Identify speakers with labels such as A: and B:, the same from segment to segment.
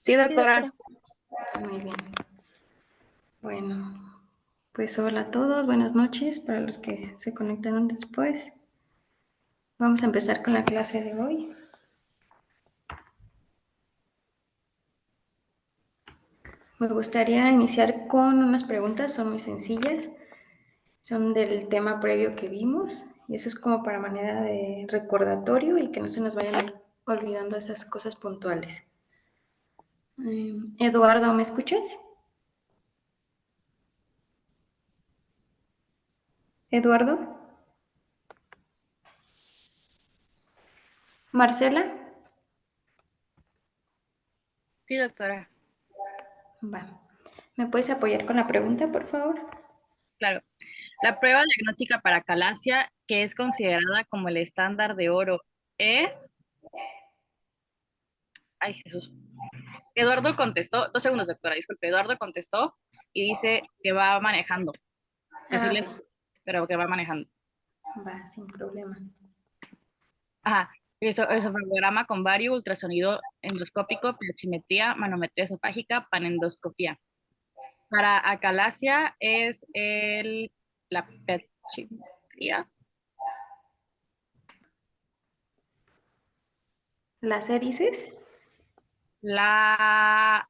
A: Sí,
B: Sí,
A: doctora.
B: doctora.
C: Muy bien. Bueno, pues hola a todos, buenas noches para los que se conectaron después. Vamos a empezar con la clase de hoy. Me gustaría iniciar con unas preguntas, son muy sencillas, son del tema previo que vimos y eso es como para manera de recordatorio y que no se nos vayan olvidando esas cosas puntuales. Eduardo, ¿me escuchas? Eduardo. Marcela.
A: Sí, doctora.
C: Va. ¿Me puedes apoyar con la pregunta, por favor?
A: Claro. La prueba diagnóstica para calasia, que es considerada como el estándar de oro, es... Ay, Jesús. Eduardo contestó, 2 segundos, doctora, disculpe. Eduardo contestó y dice que va manejando. Que sí
C: Ah,
A: le...
C: ok.
A: pero que va manejando.
C: Va, sin problema.
A: Ajá. Eso programa con vario, ultrasonido endoscópico, pH-metría, manometría esofágica, panendoscopía. Para acalasia es la pH-metría.
C: ¿La C dices?
A: La...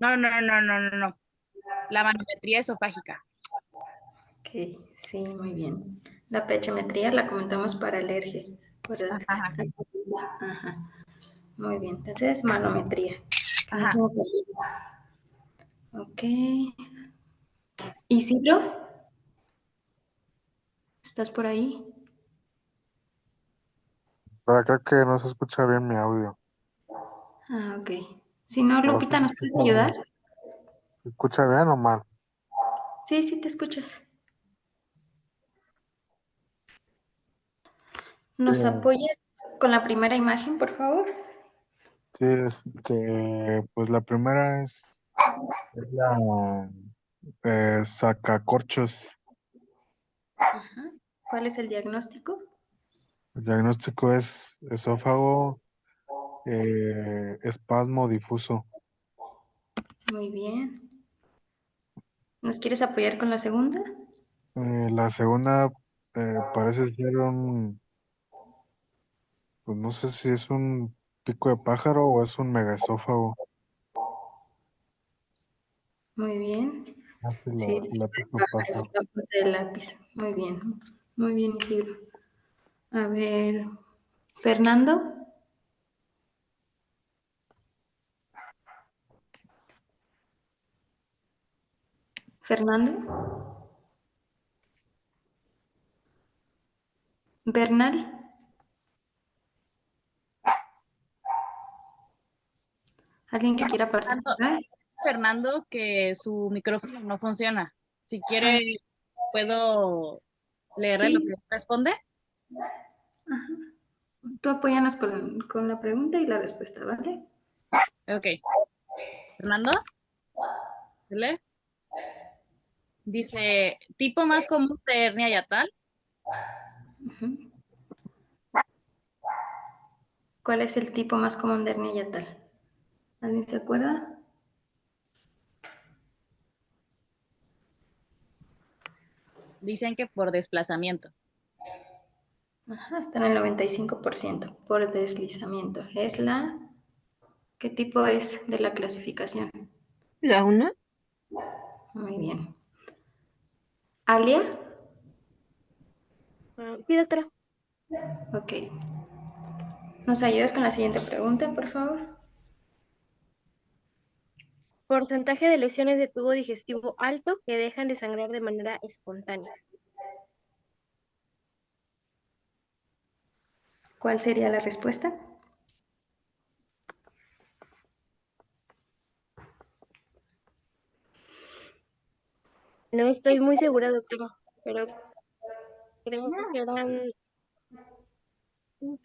A: No, no, no, no, no, no, no. La manometría esofágica.
C: Ok, sí, muy bien. La pechimetría la comentamos para alergia, ¿verdad?
A: Ajá,
C: Ajá. Muy bien. Entonces, manometría.
A: ajá.
C: Ok. Isidro, ¿estás por ahí?
D: Pero creo que no se escucha bien mi audio.
C: Ah, ok. Si no,
D: ¿O sí
C: Lupita,
D: se
C: ¿nos puedes
D: escucha
C: ayudar?
D: bien? ¿Se escucha bien o mal?
C: Sí, sí, te escuchas. ¿Nos
D: Sí,
C: apoyas con la primera imagen, por favor?
D: sí, pues la primera es la sacacorchos.
C: Ajá. ¿Cuál es el diagnóstico?
D: El diagnóstico es esófago, espasmo difuso.
C: Muy bien. ¿Nos quieres apoyar con la segunda?
D: La segunda parece ser pues no sé si es un pico de pájaro o es un megaesófago.
C: Muy bien.
D: Hace
C: Sí,
D: la pico de
C: pájaro,
D: pájaro.
C: la punta del lápiz. Muy bien. Muy bien, Isidro. A ver, Fernando. Fernando. Bernal. ¿Alguien que quiera
A: Fernando,
C: participar?
A: Fernando, que su micrófono no funciona. Si
C: Ah,
A: quiere, puedo leerle lo que
C: sí.
A: responde.
C: Ajá. Tú apóyanos con la pregunta y la respuesta, ¿vale?
A: Ok. Fernando, ¿le? Dice, tipo más común de hernia yatal.
C: Ujú. ¿Cuál es el tipo más común de hernia yatal? ¿Alguien se acuerda?
A: Dicen que por desplazamiento.
C: Ajá, está en el 95% por deslizamiento. Es la... ¿Qué tipo es de la clasificación?
B: ¿La una?
C: Muy bien. ¿Alia?
B: Sí, doctora.
C: Ok. ¿Nos ayudas con la siguiente pregunta, por favor?
B: Porcentaje de lesiones de tubo digestivo alto que dejan de sangrar de manera espontánea.
C: ¿Cuál sería la respuesta?
B: No estoy muy segura, doctora, pero creo que eran... mm,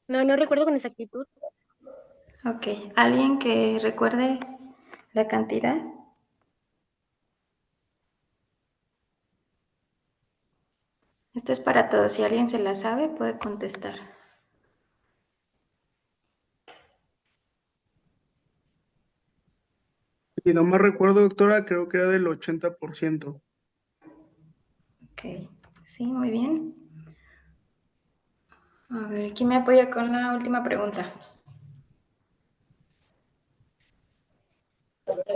B: no recuerdo con exactitud.
C: Ok. ¿Alguien que recuerde la cantidad? Esto es para todos. Si alguien se la sabe, puede contestar.
E: Si no me recuerdo, doctora, creo que era del 80%.
C: Ok, sí, muy bien. A ver, ¿quién me apoya con la última pregunta?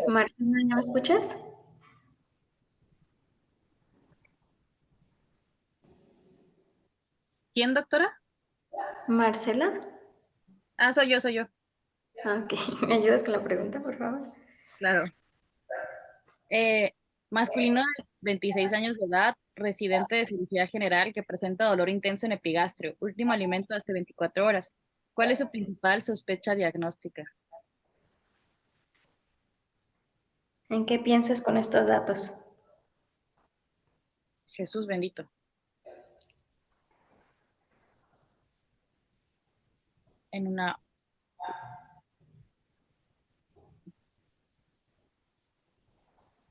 C: Marcela, ¿ya me escuchas?
A: ¿Quién, doctora?
C: Marcela.
A: Ah, soy yo,
C: Ok, ¿me ayudas con la pregunta, por favor?
A: claro. Masculino de 26 años de edad, residente de cirugía general que presenta dolor intenso en epigastrio, último alimento hace 24 horas. ¿Cuál es su principal sospecha diagnóstica?
C: ¿En qué piensas con estos datos?
A: Jesús bendito. En una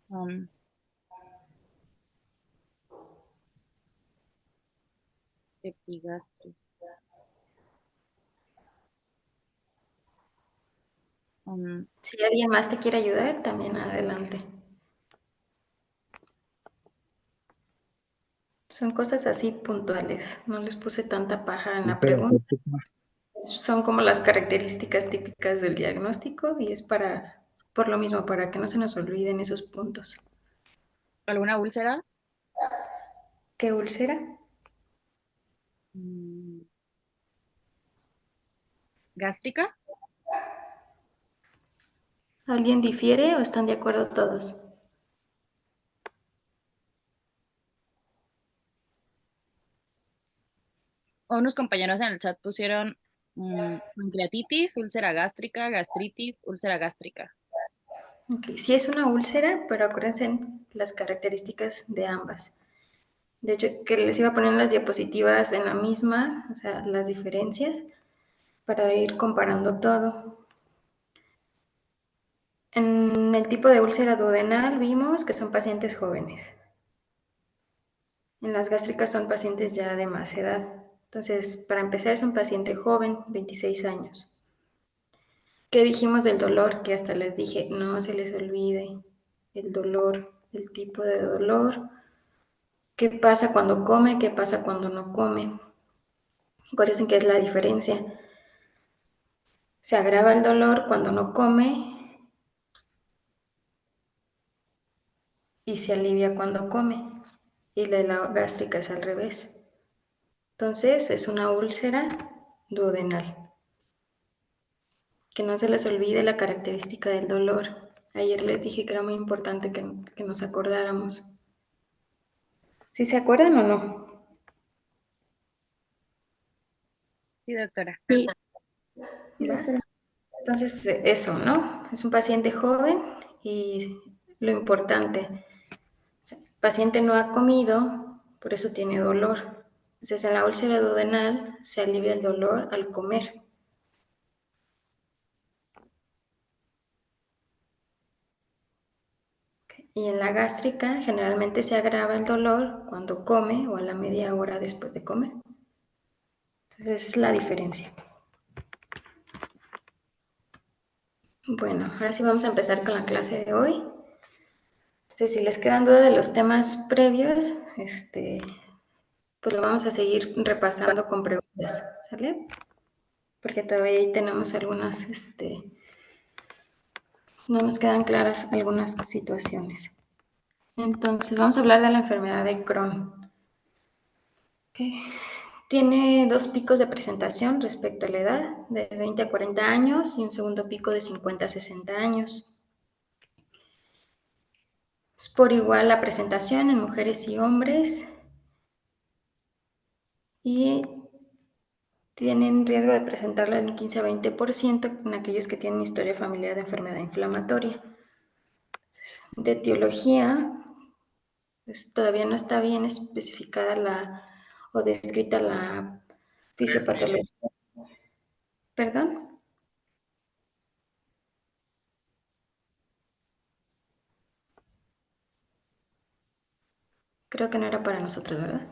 A: um, epigastrio.
C: Si alguien más te quiere ayudar, también adelante. Son cosas así puntuales. No les puse tanta paja en la pregunta. Son como las características típicas del diagnóstico y es por lo mismo, para que no se nos olviden esos puntos.
A: ¿Alguna úlcera?
C: ¿Qué úlcera?
A: Mm, ¿Gástrica?
C: ¿Alguien difiere o están de acuerdo todos?
A: O unos compañeros en el chat pusieron pancreatitis, úlcera gástrica, gastritis, úlcera gástrica.
C: Ok, sí es una úlcera, pero acuérdense en las características de ambas. De hecho, que les iba a poner las diapositivas en la misma, o sea, las diferencias, para ir comparando todo. En el tipo de úlcera duodenal vimos que son pacientes jóvenes. En las gástricas son pacientes ya de más edad. Entonces, para empezar, es un paciente joven, 26 años. ¿Qué dijimos del dolor? Que hasta les dije, no se les olvide el dolor, el tipo de dolor, qué pasa cuando come, qué pasa cuando no come. Acuérdense que es la diferencia. Se agrava el dolor cuando no come y se alivia cuando come. Y la de la gástrica es al revés. Entonces, es una úlcera duodenal. Que no se les olvide la característica del dolor. Ayer les dije que era muy importante que nos acordáramos. ¿Sí se acuerdan o no?
A: Sí, doctora.
B: Sí,
C: ¿Va? Entonces, eso, ¿no? Es un paciente joven y lo importante, el paciente no ha comido, por eso tiene dolor. Entonces, en la úlcera duodenal se alivia el dolor al comer. Y en la gástrica generalmente se agrava el dolor cuando come o a la media hora después de comer. Entonces, esa es la diferencia. Bueno, ahora sí vamos a empezar con la clase de hoy. Entonces, si les quedan dudas de los temas previos, pues lo vamos a seguir repasando con preguntas, ¿sale? Porque todavía ahí tenemos algunas, no nos quedan claras algunas situaciones. Entonces, vamos a hablar de la enfermedad de Crohn. Okay. Tiene dos picos de presentación respecto a la edad, de 20 a 40 años, y un segundo pico de 50 a 60 años. Es por igual la presentación en mujeres y hombres, y tienen riesgo de presentarla en 15 a 20% en aquellos que tienen historia familiar de enfermedad inflamatoria. De etiología, pues, todavía no está bien especificada o descrita la fisiopatología. ¿Perdón? Creo que no era para nosotros, ¿verdad?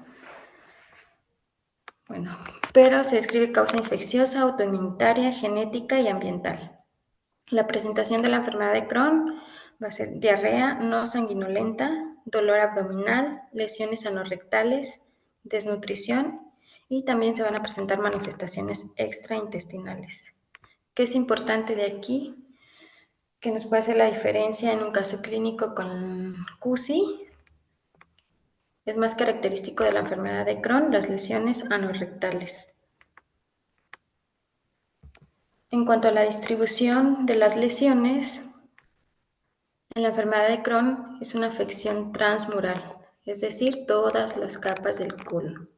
C: Bueno, pero se describe causa infecciosa, autoinmunitaria, genética y ambiental. La presentación de la enfermedad de Crohn va a ser diarrea no sanguinolenta, dolor abdominal, lesiones anorrectales, desnutrición y también se van a presentar manifestaciones extraintestinales. ¿Qué es importante de aquí? Que nos puede hacer la diferencia en un caso clínico con CUSI. Es más característico de la enfermedad de Crohn las lesiones anorrectales. En cuanto a la distribución de las lesiones, en la enfermedad de Crohn es una afección transmural, es decir, todas las capas del colon,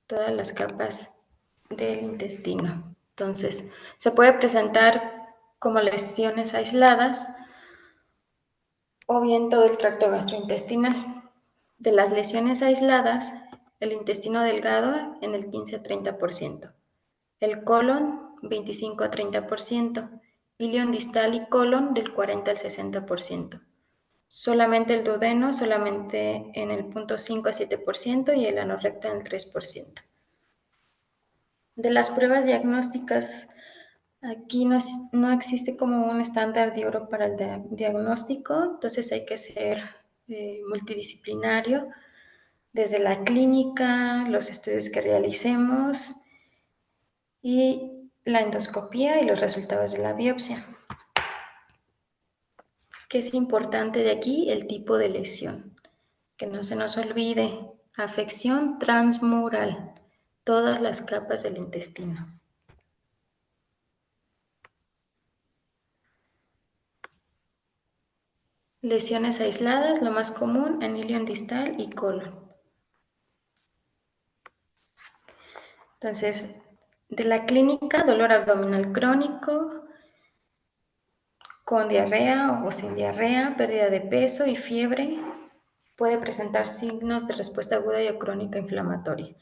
C: todas las capas del intestino. Entonces, se puede presentar como lesiones aisladas o bien todo el tracto gastrointestinal. De las lesiones aisladas, el intestino delgado en el 15 a 30%, el colon 25 a 30%, ilion distal y colon del 40 al 60%. Solamente el duodeno, solamente en el 0.5 a 7% y el ano recto en el 3%. De las pruebas diagnósticas, aquí no existe como un estándar de oro para el diagnóstico, entonces hay que ser multidisciplinario, desde la clínica, los estudios que realicemos y la endoscopía y los resultados de la biopsia. ¿Qué es importante de aquí? El tipo de lesión. Que no se nos olvide, afección transmural, todas las capas del intestino. Lesiones aisladas, lo más común en ilion distal y colon. Entonces, de la clínica, dolor abdominal crónico, con diarrea o sin diarrea, pérdida de peso y fiebre. Puede presentar signos de respuesta aguda y o crónica inflamatoria.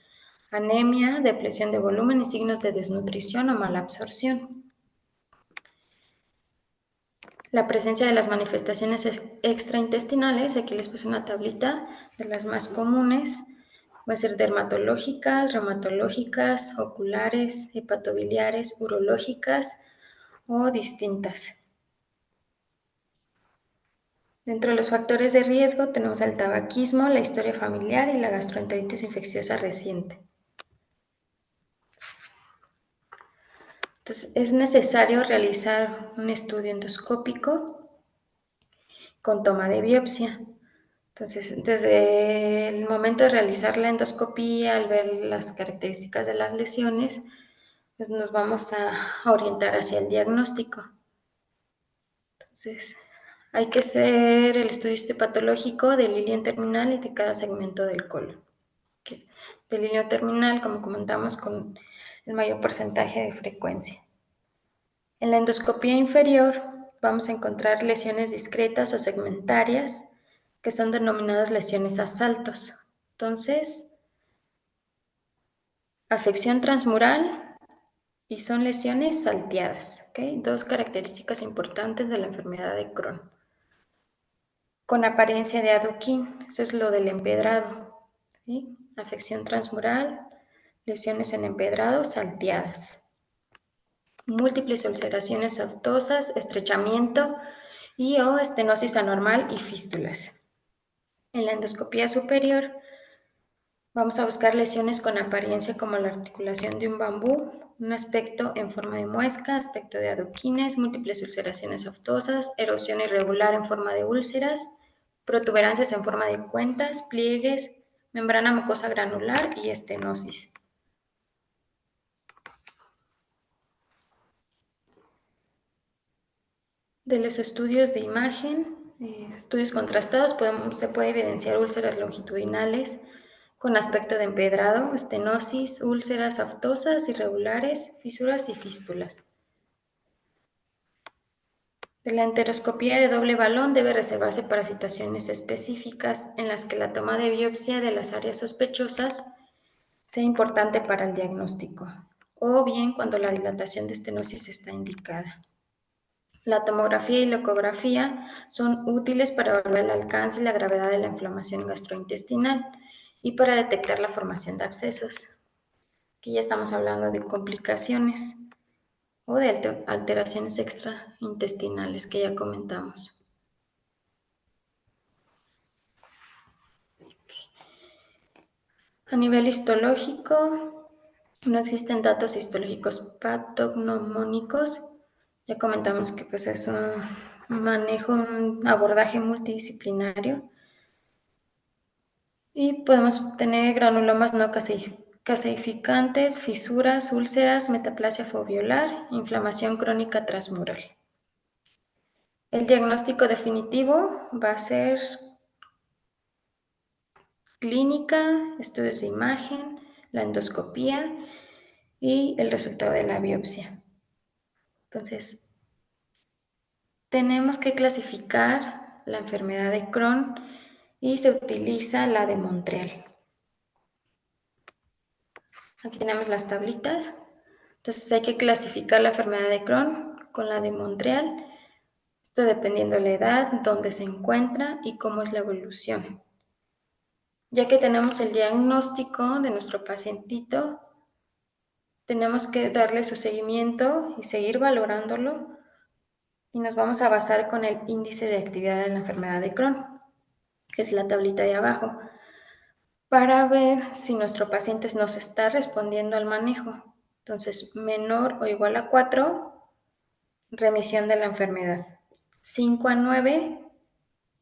C: Anemia, depresión de volumen y signos de desnutrición o mala absorción. La presencia de las manifestaciones extraintestinales, aquí les puse una tablita de las más comunes, pueden ser dermatológicas, reumatológicas, oculares, hepatobiliares, urológicas o distintas. Dentro de los factores de riesgo tenemos el tabaquismo, la historia familiar y la gastroenteritis infecciosa reciente. Entonces, es necesario realizar un estudio endoscópico con toma de biopsia. Entonces, desde el momento de realizar la endoscopía, al ver las características de las lesiones, pues nos vamos a orientar hacia el diagnóstico. Entonces, hay que hacer el estudio histopatológico del ilion terminal y de cada segmento del colon. Del ilion terminal, como comentamos, con el mayor porcentaje de frecuencia. En la endoscopía inferior vamos a encontrar lesiones discretas o segmentarias, que son denominadas lesiones a saltos. Entonces, afección transmural y son lesiones salteadas. ¿Okay? Dos características importantes de la enfermedad de Crohn. Con apariencia de adoquín, eso es lo del empedrado. ¿Sí? Afección transmural, lesiones en empedrado salteadas. Múltiples ulceraciones aftosas, estrechamiento y o estenosis anormal y fístulas. En la endoscopía superior vamos a buscar lesiones con apariencia como la articulación de un bambú, un aspecto en forma de muesca, aspecto de adoquines, múltiples ulceraciones aftosas, erosión irregular en forma de úlceras, protuberancias en forma de cuentas, pliegues, membrana mucosa granular y estenosis. De los estudios de imagen, estudios contrastados, se puede evidenciar úlceras longitudinales con aspecto de empedrado, estenosis, úlceras aftosas, irregulares, fisuras y fístulas. De la enteroscopía de doble balón debe reservarse para situaciones específicas en las que la toma de biopsia de las áreas sospechosas sea importante para el diagnóstico, o bien cuando la dilatación de estenosis está indicada. La tomografía y la ecografía son útiles para evaluar el alcance y la gravedad de la inflamación gastrointestinal y para detectar la formación de abscesos. Aquí ya estamos hablando de complicaciones o de alteraciones extraintestinales que ya comentamos. A nivel histológico, no existen datos histológicos patognomónicos. Ya comentamos que pues, es un manejo, un abordaje multidisciplinario. Y podemos tener granulomas no caseificantes, fisuras, úlceras, metaplasia foveolar, inflamación crónica transmural. El diagnóstico definitivo va a ser clínica, estudios de imagen, la endoscopía y el resultado de la biopsia. Entonces, tenemos que clasificar la enfermedad de Crohn y se utiliza la de Montreal. Aquí tenemos las tablitas. Entonces hay que clasificar la enfermedad de Crohn con la de Montreal. Esto dependiendo de la edad, dónde se encuentra y cómo es la evolución. Ya que tenemos el diagnóstico de nuestro pacientito, tenemos que darle su seguimiento y seguir valorándolo. Y nos vamos a basar con el índice de actividad de la enfermedad de Crohn, que es la tablita de abajo, para ver si nuestro paciente nos está respondiendo al manejo. Entonces, menor o igual a 4, remisión de la enfermedad. 5 a 9,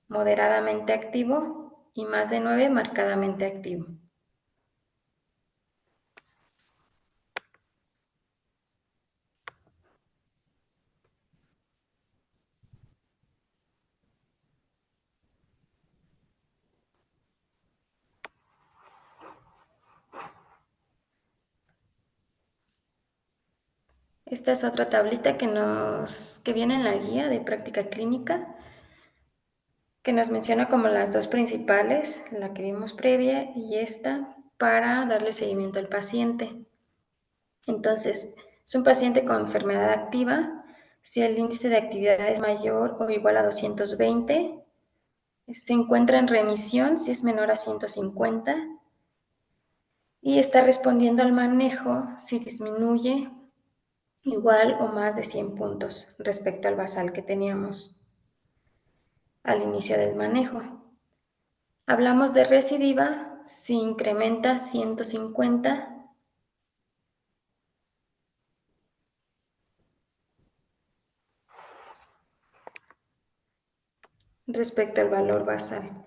C: moderadamente activo, y más de 9, marcadamente activo. Esta es otra tablita que viene en la guía de práctica clínica, que nos menciona como las dos principales, la que vimos previa y esta, para darle seguimiento al paciente. Entonces, es un paciente con enfermedad activa. Si el índice de actividad es mayor o igual a 220, se encuentra en remisión si es menor a 150 y está respondiendo al manejo si disminuye igual o más de 100 puntos respecto al basal que teníamos al inicio del manejo. Hablamos de recidiva si incrementa 150 respecto al valor basal.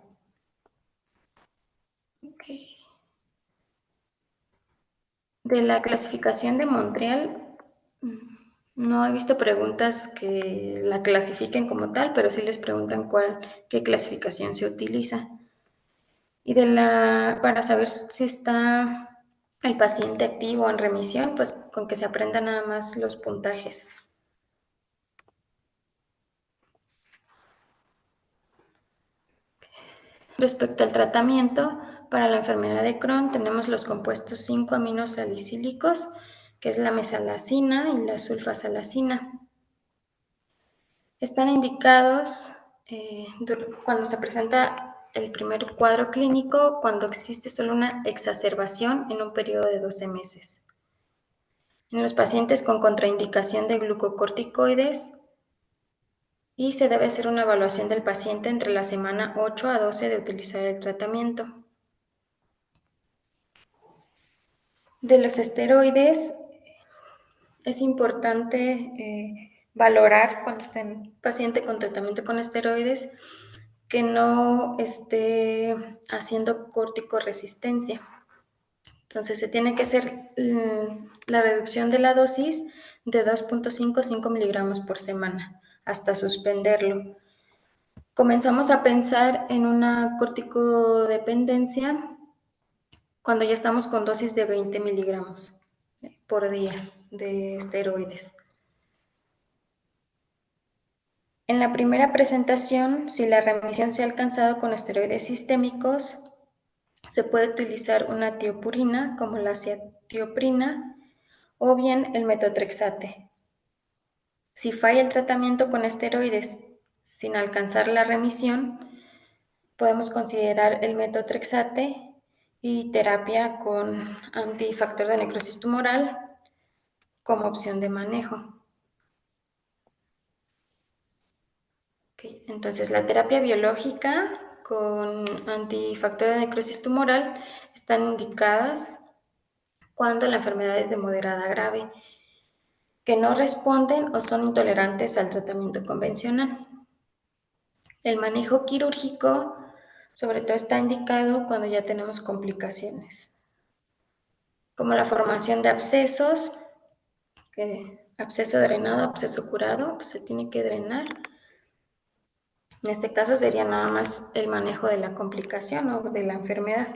C: Okay. De la clasificación de Montreal, no he visto preguntas que la clasifiquen como tal, pero sí les preguntan qué clasificación se utiliza. Y para saber si está el paciente activo o en remisión, pues con que se aprendan nada más los puntajes. Respecto al tratamiento, para la enfermedad de Crohn tenemos los compuestos 5-aminosalicílicos, que es la mesalazina y la sulfasalazina. Están indicados cuando se presenta el primer cuadro clínico, cuando existe solo una exacerbación en un periodo de 12 meses. En los pacientes con contraindicación de glucocorticoides, y se debe hacer una evaluación del paciente entre la semana 8 a 12 de utilizar el tratamiento. De los esteroides, es importante valorar cuando esté en paciente con tratamiento con esteroides que no esté haciendo corticoresistencia. Entonces se tiene que hacer la reducción de la dosis de 2.5 a 5 miligramos por semana hasta suspenderlo. Comenzamos a pensar en una corticodependencia cuando ya estamos con dosis de 20 miligramos por día de esteroides. En la primera presentación, si la remisión se ha alcanzado con esteroides sistémicos, se puede utilizar una tiopurina como la cetioprina o bien el metotrexate. Si falla el tratamiento con esteroides sin alcanzar la remisión, podemos considerar el metotrexate y terapia con antifactor de necrosis tumoral como opción de manejo. Okay, entonces, la terapia biológica con antifactor de necrosis tumoral están indicadas cuando la enfermedad es de moderada a grave, que no responden o son intolerantes al tratamiento convencional. El manejo quirúrgico, sobre todo, está indicado cuando ya tenemos complicaciones, como la formación de abscesos, absceso drenado, absceso curado, pues se tiene que drenar. En este caso sería nada más el manejo de la complicación o de la enfermedad.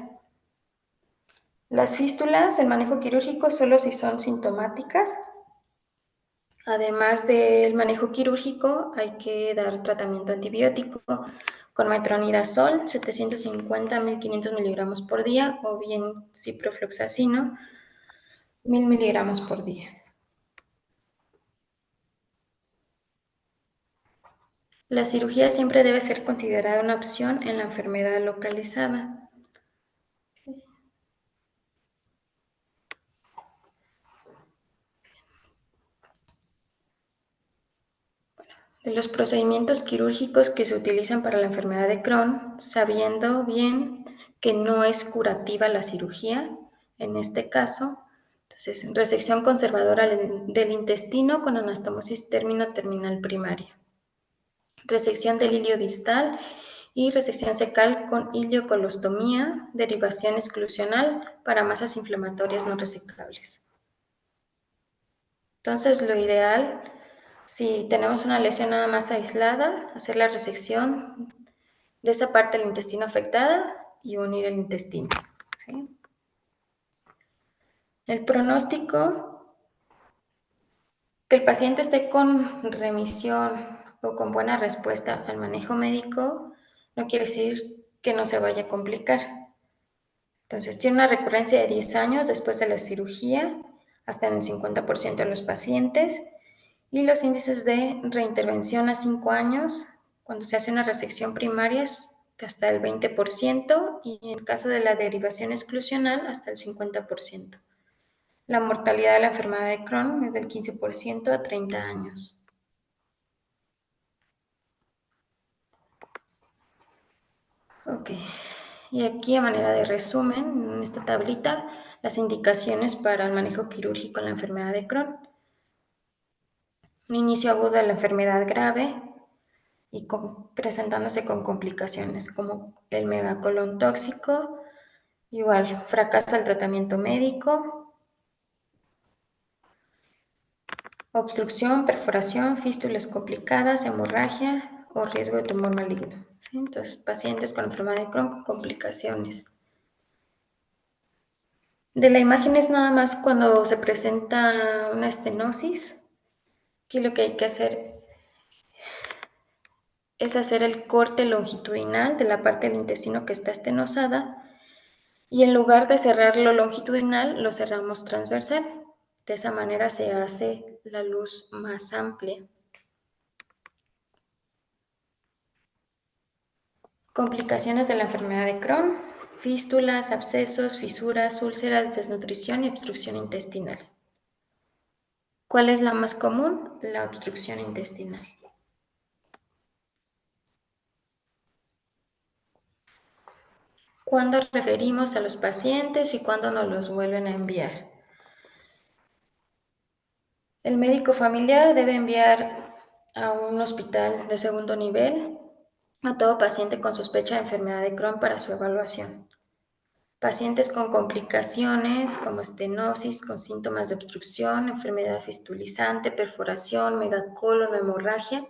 C: Las fístulas, el manejo quirúrgico solo si son sintomáticas. Además del manejo quirúrgico, hay que dar tratamiento antibiótico con metronidazol, 750 a 1500 miligramos por día, o bien ciprofloxacino, 1000 miligramos por día. La cirugía siempre debe ser considerada una opción en la enfermedad localizada. De los procedimientos quirúrgicos que se utilizan para la enfermedad de Crohn, sabiendo bien que no es curativa la cirugía, en este caso, entonces, resección conservadora del intestino con anastomosis terminal primaria, resección del ilio distal y resección cecal con iliocolostomía, derivación exclusional para masas inflamatorias no resecables. Entonces, lo ideal, si tenemos una lesión nada más aislada, hacer la resección de esa parte del intestino afectada y unir el intestino, ¿sí? El pronóstico, que el paciente esté con remisión o con buena respuesta al manejo médico, no quiere decir que no se vaya a complicar. Entonces, tiene una recurrencia de 10 años después de la cirugía, hasta en el 50% de los pacientes, y los índices de reintervención a 5 años, cuando se hace una resección primaria, es hasta el 20%, y en caso de la derivación exclusional, hasta el 50%. La mortalidad de la enfermedad de Crohn es del 15% a 30 años. Ok, y aquí a manera de resumen, en esta tablita, las indicaciones para el manejo quirúrgico en la enfermedad de Crohn. Un inicio agudo de la enfermedad grave y presentándose con complicaciones como el megacolon tóxico, igual fracaso al tratamiento médico, obstrucción, perforación, fístulas complicadas, hemorragia o riesgo de tumor maligno. ¿Sí? Entonces, pacientes con enfermedad de Crohn con complicaciones. De la imagen es nada más cuando se presenta una estenosis, aquí lo que hay que hacer es hacer el corte longitudinal de la parte del intestino que está estenosada y en lugar de cerrarlo longitudinal, lo cerramos transversal. De esa manera se hace la luz más amplia. Complicaciones de la enfermedad de Crohn: fístulas, abscesos, fisuras, úlceras, desnutrición y obstrucción intestinal. ¿Cuál es la más común? La obstrucción intestinal. ¿Cuándo referimos a los pacientes y cuándo nos los vuelven a enviar? El médico familiar debe enviar a un hospital de segundo nivel a todo paciente con sospecha de enfermedad de Crohn para su evaluación. Pacientes con complicaciones como estenosis, con síntomas de obstrucción, enfermedad fistulizante, perforación, megacolon o hemorragia,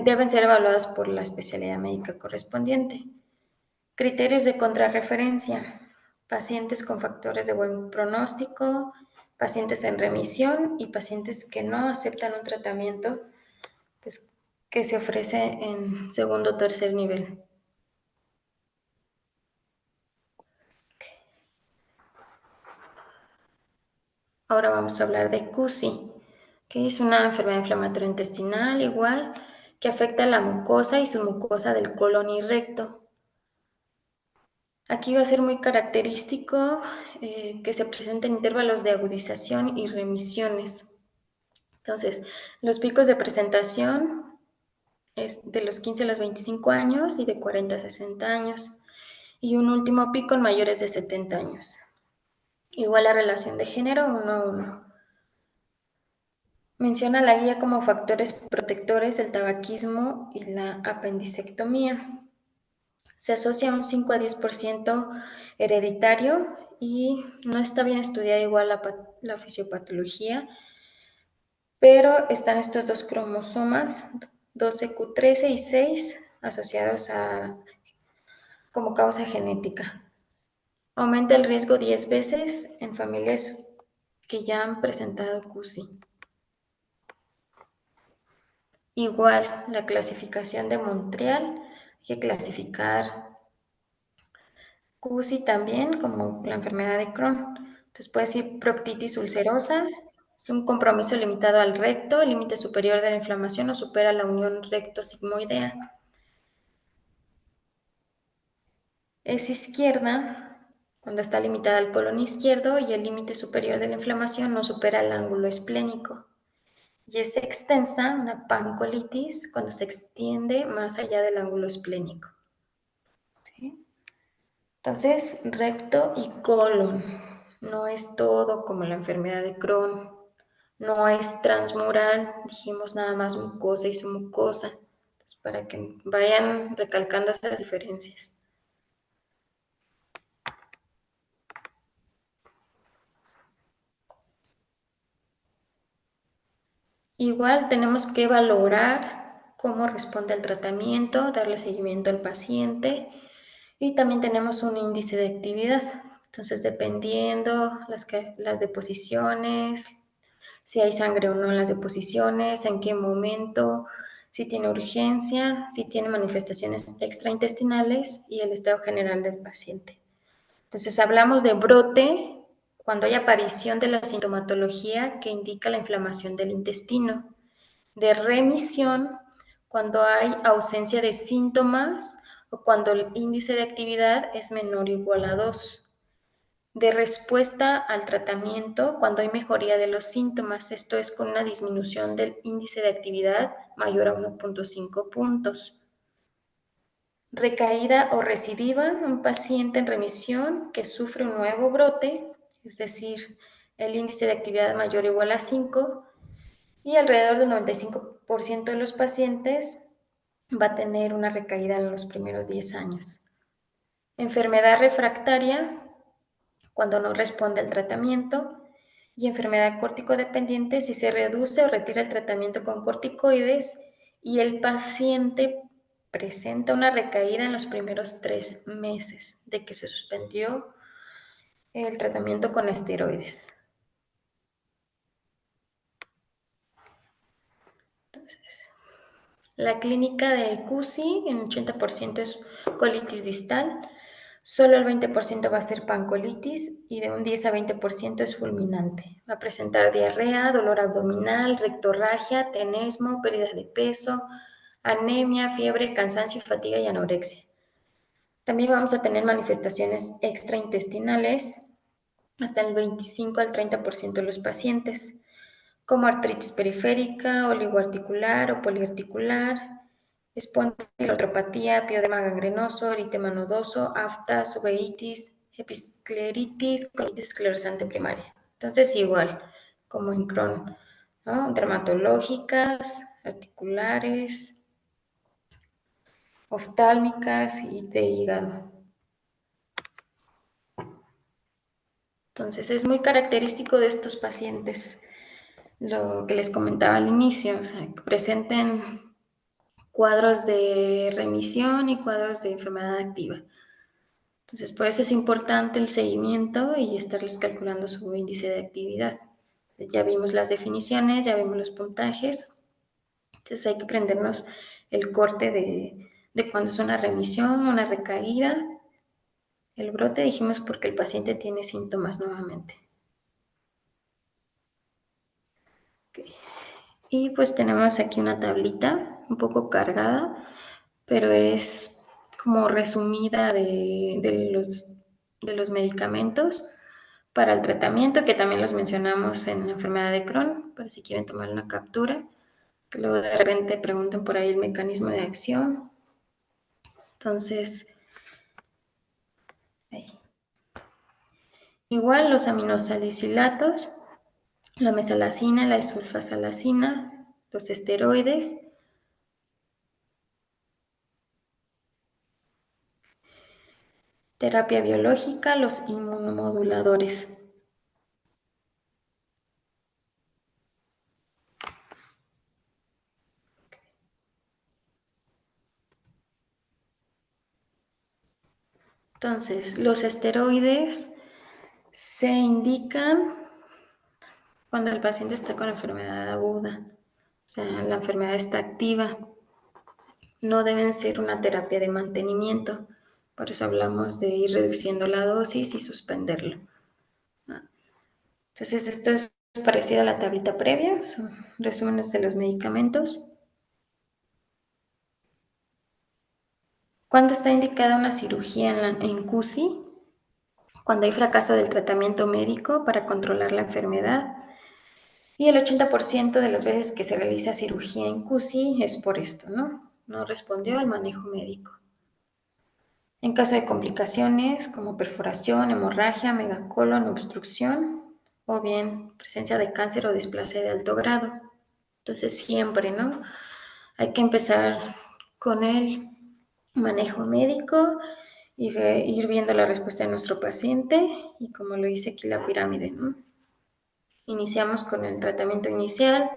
C: deben ser evaluados por la especialidad médica correspondiente. Criterios de contrarreferencia: pacientes con factores de buen pronóstico, pacientes en remisión y pacientes que no aceptan un tratamiento pues, que se ofrece en segundo o tercer nivel. Ahora vamos a hablar de CUSI, que es una enfermedad inflamatoria intestinal igual, que afecta a la mucosa y su mucosa del colon y recto. Aquí va a ser muy característico que se presenten intervalos de agudización y remisiones. Entonces, los picos de presentación es de los 15 a los 25 años y de 40 a 60 años. Y un último pico en mayores de 70 años. Igual la relación de género 1 a 1. Menciona la guía como factores protectores el tabaquismo y la apendicectomía. Se asocia a un 5 a 10% hereditario y no está bien estudiada igual la fisiopatología, pero están estos dos cromosomas, 12q13 y 6, asociados como causa genética. Aumenta el riesgo 10 veces en familias que ya han presentado CUSI. Igual, la clasificación de Montreal, hay que clasificar CUSI también como la enfermedad de Crohn. Entonces puede ser proctitis ulcerosa, es un compromiso limitado al recto, el límite superior de la inflamación no supera la unión recto-sigmoidea. Es izquierda cuando está limitada al colon izquierdo y el límite superior de la inflamación no supera el ángulo esplénico. Y es extensa, una pancolitis, cuando se extiende más allá del ángulo esplénico. ¿Sí? Entonces, recto y colon. No es todo como la enfermedad de Crohn. No es transmural, dijimos nada más mucosa y submucosa. Entonces, para que vayan recalcando estas diferencias. Igual tenemos que valorar cómo responde al tratamiento, darle seguimiento al paciente y también tenemos un índice de actividad. Entonces, dependiendo las deposiciones, si hay sangre o no en las deposiciones, en qué momento, si tiene urgencia, si tiene manifestaciones extraintestinales y el estado general del paciente. Entonces, hablamos de brote cuando hay aparición de la sintomatología que indica la inflamación del intestino, de remisión cuando hay ausencia de síntomas o cuando el índice de actividad es menor o igual a 2. De respuesta al tratamiento cuando hay mejoría de los síntomas, esto es con una disminución del índice de actividad mayor a 1.5 puntos. Recaída o recidiva, un paciente en remisión que sufre un nuevo brote, es decir, el índice de actividad mayor o igual a 5, y alrededor del 95% de los pacientes va a tener una recaída en los primeros 10 años. Enfermedad refractaria, cuando no responde al tratamiento, y enfermedad corticodependiente si se reduce o retira el tratamiento con corticoides y el paciente presenta una recaída en los primeros 3 meses de que se suspendió el tratamiento con esteroides. Entonces, la clínica de CUSI en 80% es colitis distal, solo el 20% va a ser pancolitis y de un 10 a 20% es fulminante. Va a presentar diarrea, dolor abdominal, rectorragia, tenesmo, pérdida de peso, anemia, fiebre, cansancio, fatiga y anorexia. También vamos a tener manifestaciones extraintestinales hasta el 25 al 30% de los pacientes, como artritis periférica, oligoarticular o poliarticular, espondilotropatía, piedema gangrenoso, eritema nodoso, aftas, uveitis, episcleritis, colitis esclerosante primaria. Entonces, igual, como en Crohn, ¿no? Dermatológicas, articulares, oftálmicas y de hígado. Entonces, es muy característico de estos pacientes lo que les comentaba al inicio, o sea, que presenten cuadros de remisión y cuadros de enfermedad activa. Entonces, por eso es importante el seguimiento y estarles calculando su índice de actividad. Ya vimos las definiciones, ya vimos los puntajes. Entonces, hay que aprendernos el corte de cuando es una remisión, una recaída. El brote dijimos porque el paciente tiene síntomas nuevamente. Okay. Y pues tenemos aquí una tablita un poco cargada, pero es como resumida de los medicamentos para el tratamiento, que también los mencionamos en la enfermedad de Crohn, para si quieren tomar una captura, que luego de repente pregunten por ahí el mecanismo de acción. Entonces, ahí. Igual los aminosalicilatos, la mesalazina, la sulfasalazina, los esteroides, terapia biológica, los inmunomoduladores. Entonces, los esteroides se indican cuando el paciente está con enfermedad aguda, o sea, la enfermedad está activa. No deben ser una terapia de mantenimiento, por eso hablamos de ir reduciendo la dosis y suspenderlo. Entonces, esto es parecido a la tablita previa, son resúmenes de los medicamentos. ¿Cuándo está indicada una cirugía en CUSI? Cuando hay fracaso del tratamiento médico para controlar la enfermedad. Y el 80% de las veces que se realiza cirugía en CUSI es por esto, ¿no? No respondió al manejo médico. En caso de complicaciones como perforación, hemorragia, megacolon, obstrucción o bien presencia de cáncer o displasia de alto grado. Entonces siempre, ¿no? Hay que empezar con el manejo médico y ir viendo la respuesta de nuestro paciente y como lo dice aquí la pirámide, ¿no? Iniciamos con el tratamiento inicial,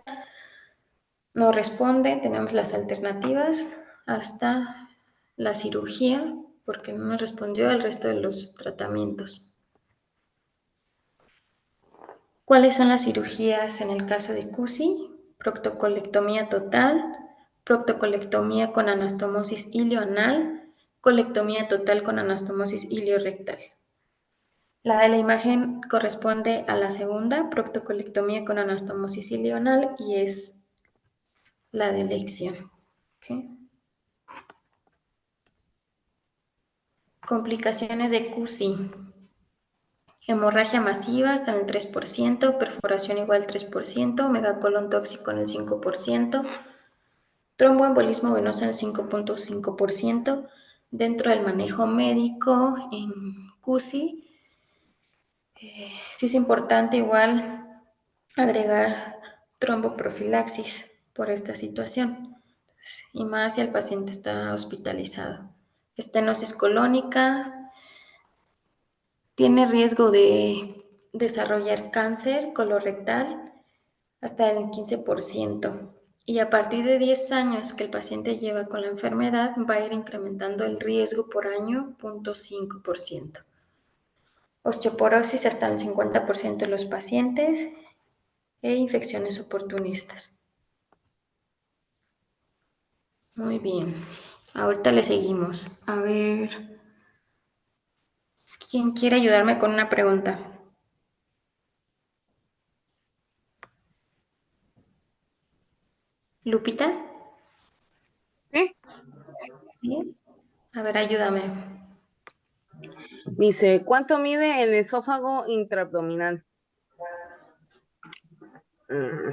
C: no responde, tenemos las alternativas hasta la cirugía porque no nos respondió al resto de los tratamientos. ¿Cuáles son las cirugías en el caso de CUSI? Proctocolectomía total, proctocolectomía con anastomosis ilioanal, colectomía total con anastomosis iliorectal. La de la imagen corresponde a la segunda, proctocolectomía con anastomosis ilioanal, y es la de elección. ¿Okay? Complicaciones de CUSI. Hemorragia masiva hasta en el 3%, perforación igual 3%, megacolon tóxico en el 5%, tromboembolismo venoso en el 5.5%. Dentro del manejo médico en CUSI, sí es importante igual agregar tromboprofilaxis por esta situación, y más si el paciente está hospitalizado. Estenosis colónica, tiene riesgo de desarrollar cáncer colorectal hasta el 15%. Y a partir de 10 años que el paciente lleva con la enfermedad, va a ir incrementando el riesgo por año 0.5%. Osteoporosis hasta el 50% de los pacientes e infecciones oportunistas. Muy bien, ahorita le seguimos. A ver, ¿quién quiere ayudarme con una pregunta? ¿Lupita?
F: Sí.
C: ¿Sí? A ver, ayúdame.
F: Dice, ¿cuánto mide el esófago intraabdominal? Mm,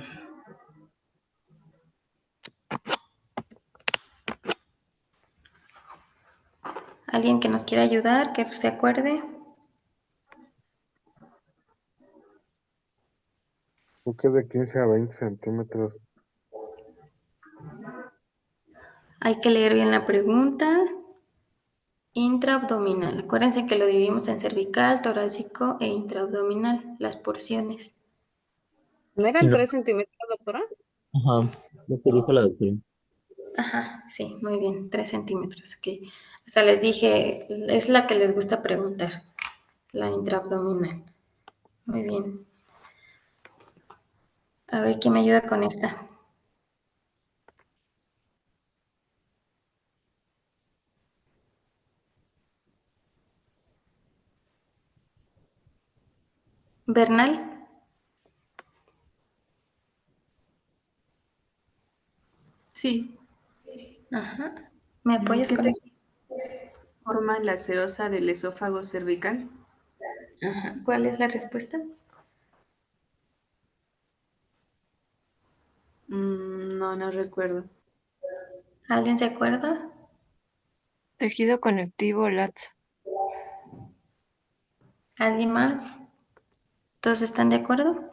C: ¿Alguien que nos quiera ayudar, que se acuerde?
D: Creo que es de 15 a 20 centímetros.
C: Hay que leer bien la pregunta. Intraabdominal. Acuérdense que lo dividimos en cervical, torácico e intraabdominal, las porciones.
F: ¿No
G: Sí,
F: eran
G: no.
F: 3 centímetros, doctora?
G: Ajá, lo que dijo la doctora.
C: Ajá, sí, muy bien, 3 centímetros. Okay. O sea, les dije, es la que les gusta preguntar, la intraabdominal. Muy bien. A ver, ¿quién me ayuda con esta? ¿Bernal?
H: Sí,
C: Ajá. ¿Me apoyas con
H: siete,
C: eso?
H: Forma lacerosa del esófago cervical.
C: Ajá. ¿Cuál es la respuesta?
H: No recuerdo.
C: ¿Alguien se acuerda?
B: Tejido conectivo laxa.
C: ¿Alguien más? ¿Todos están de acuerdo?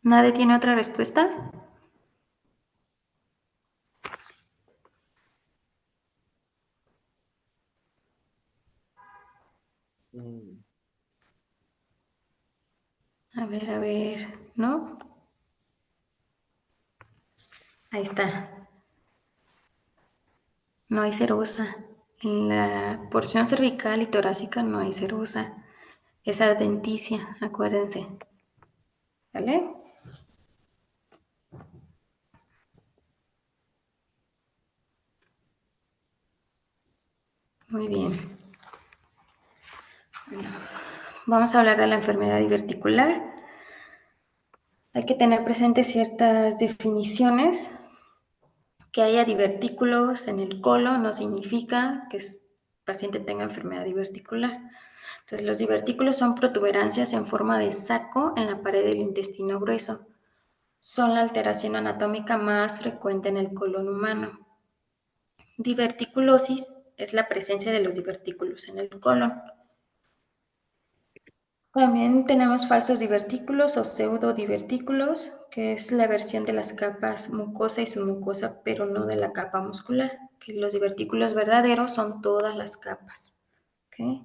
C: ¿Nadie tiene otra respuesta? A ver, ¿no? Ahí está. No hay serosa. En la porción cervical y torácica no hay serosa. Es adventicia, acuérdense. ¿Vale? Muy bien. Bueno, vamos a hablar de la enfermedad diverticular. Hay que tener presentes ciertas definiciones. Que haya divertículos en el colon no significa que el paciente tenga enfermedad diverticular. Entonces, los divertículos son protuberancias en forma de saco en la pared del intestino grueso. Son la alteración anatómica más frecuente en el colon humano. Diverticulosis es la presencia de los divertículos en el colon. También tenemos falsos divertículos o pseudodivertículos, que es la versión de las capas mucosa y submucosa, pero no de la capa muscular. Que los divertículos verdaderos son todas las capas. ¿Okay?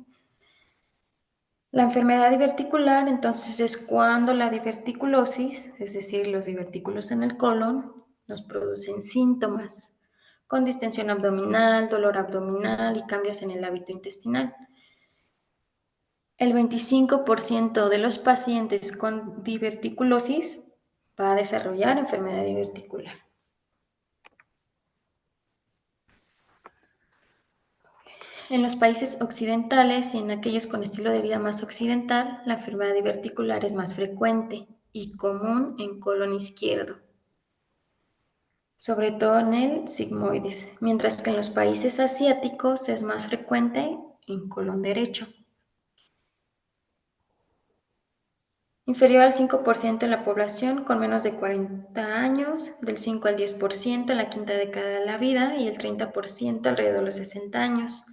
C: La enfermedad diverticular, entonces, es cuando la diverticulosis, es decir, los divertículos en el colon, nos producen síntomas con distensión abdominal, dolor abdominal y cambios en el hábito intestinal. El 25% de los pacientes con diverticulosis va a desarrollar enfermedad diverticular. En los países occidentales y en aquellos con estilo de vida más occidental, la enfermedad diverticular es más frecuente y común en colon izquierdo, sobre todo en el sigmoides, mientras que en los países asiáticos es más frecuente en colon derecho. Inferior al 5% de la población con menos de 40 años, del 5 al 10% en la quinta década de la vida y el 30% alrededor de los 60 años.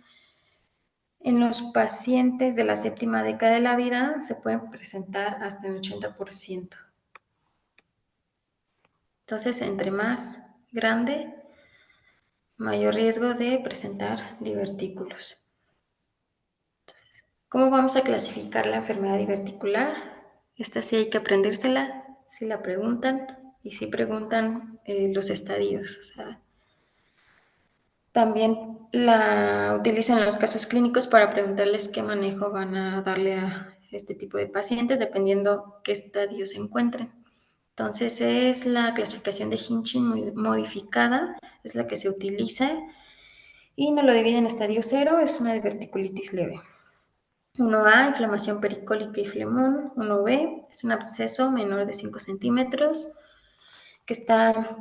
C: En los pacientes de la séptima década de la vida se pueden presentar hasta el 80%. Entonces, entre más grande, mayor riesgo de presentar divertículos. ¿Cómo vamos a clasificar la enfermedad diverticular? Esta sí hay que aprendérsela, si la preguntan y si preguntan los estadios. O sea, también la utilizan en los casos clínicos para preguntarles qué manejo van a darle a este tipo de pacientes dependiendo qué estadio se encuentren. Entonces es la clasificación de Hinchin modificada, es la que se utiliza y nos lo divide en estadio 0, es una diverticulitis leve. 1A, inflamación pericólica y flemón. 1B, es un absceso menor de 5 centímetros que está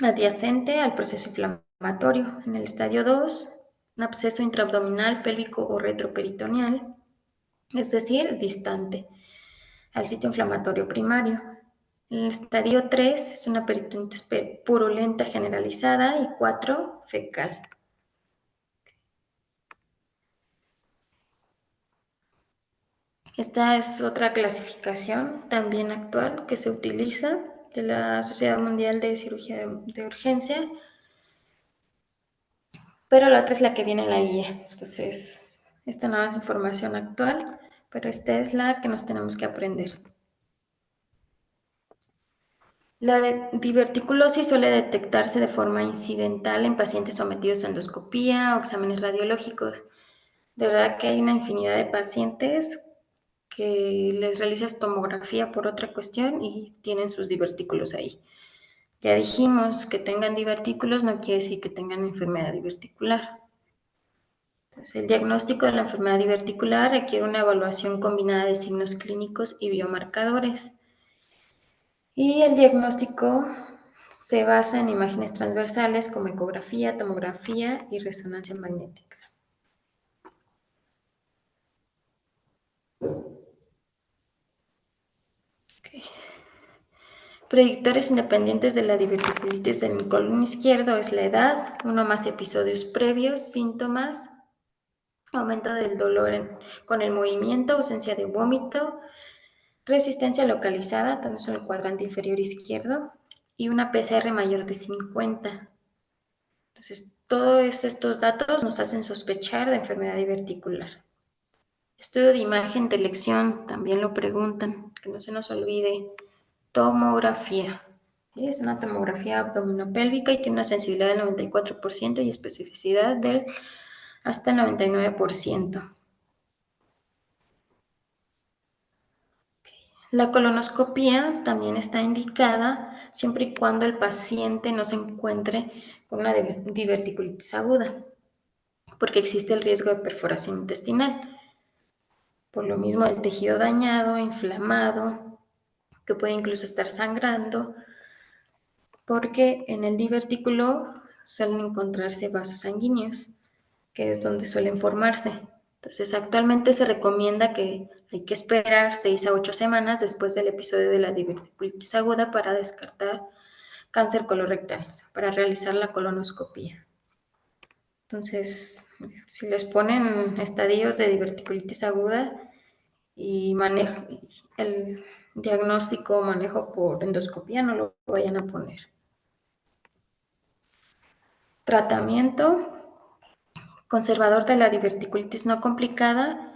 C: adyacente al proceso inflamatorio. En el estadio 2, un absceso intraabdominal, pélvico o retroperitoneal, es decir, distante al sitio inflamatorio primario. En el estadio 3 es una peritonitis purulenta generalizada y 4, fecal. Esta es otra clasificación también actual que se utiliza de la Sociedad Mundial de Cirugía de Urgencia, pero la otra es la que viene en la guía. Entonces, esta no es información actual, pero esta es la que nos tenemos que aprender. La diverticulosis suele detectarse de forma incidental en pacientes sometidos a endoscopía o exámenes radiológicos. De verdad que hay una infinidad de pacientes que les realizas tomografía por otra cuestión y tienen sus divertículos ahí. Ya dijimos que tengan divertículos no quiere decir que tengan enfermedad diverticular. Entonces, el diagnóstico de la enfermedad diverticular requiere una evaluación combinada de signos clínicos y biomarcadores. Y el diagnóstico se basa en imágenes transversales como ecografía, tomografía y resonancia magnética. Okay. Predictores independientes de la diverticulitis del colon izquierdo es la edad, uno más episodios previos, síntomas, aumento del dolor con el movimiento, ausencia de vómito, resistencia localizada, tenemos en el cuadrante inferior izquierdo, y una PCR mayor de 50. Entonces, todos estos datos nos hacen sospechar de enfermedad diverticular. Estudio de imagen de elección, también lo preguntan, que no se nos olvide. Tomografía. Es una tomografía abdominopélvica y tiene una sensibilidad del 94% y especificidad del hasta el 99%. La colonoscopía también está indicada siempre y cuando el paciente no se encuentre con una diverticulitis aguda, porque existe el riesgo de perforación intestinal. Por lo mismo, el tejido dañado, inflamado, que puede incluso estar sangrando, porque en el divertículo suelen encontrarse vasos sanguíneos, que es donde suelen formarse. Entonces, actualmente se recomienda que hay que esperar 6 a 8 semanas después del episodio de la diverticulitis aguda para descartar cáncer colorectal, o sea, para realizar la colonoscopia. Entonces, si les ponen estadios de diverticulitis aguda y el diagnóstico o manejo por endoscopía, no lo vayan a poner. Tratamiento conservador de la diverticulitis no complicada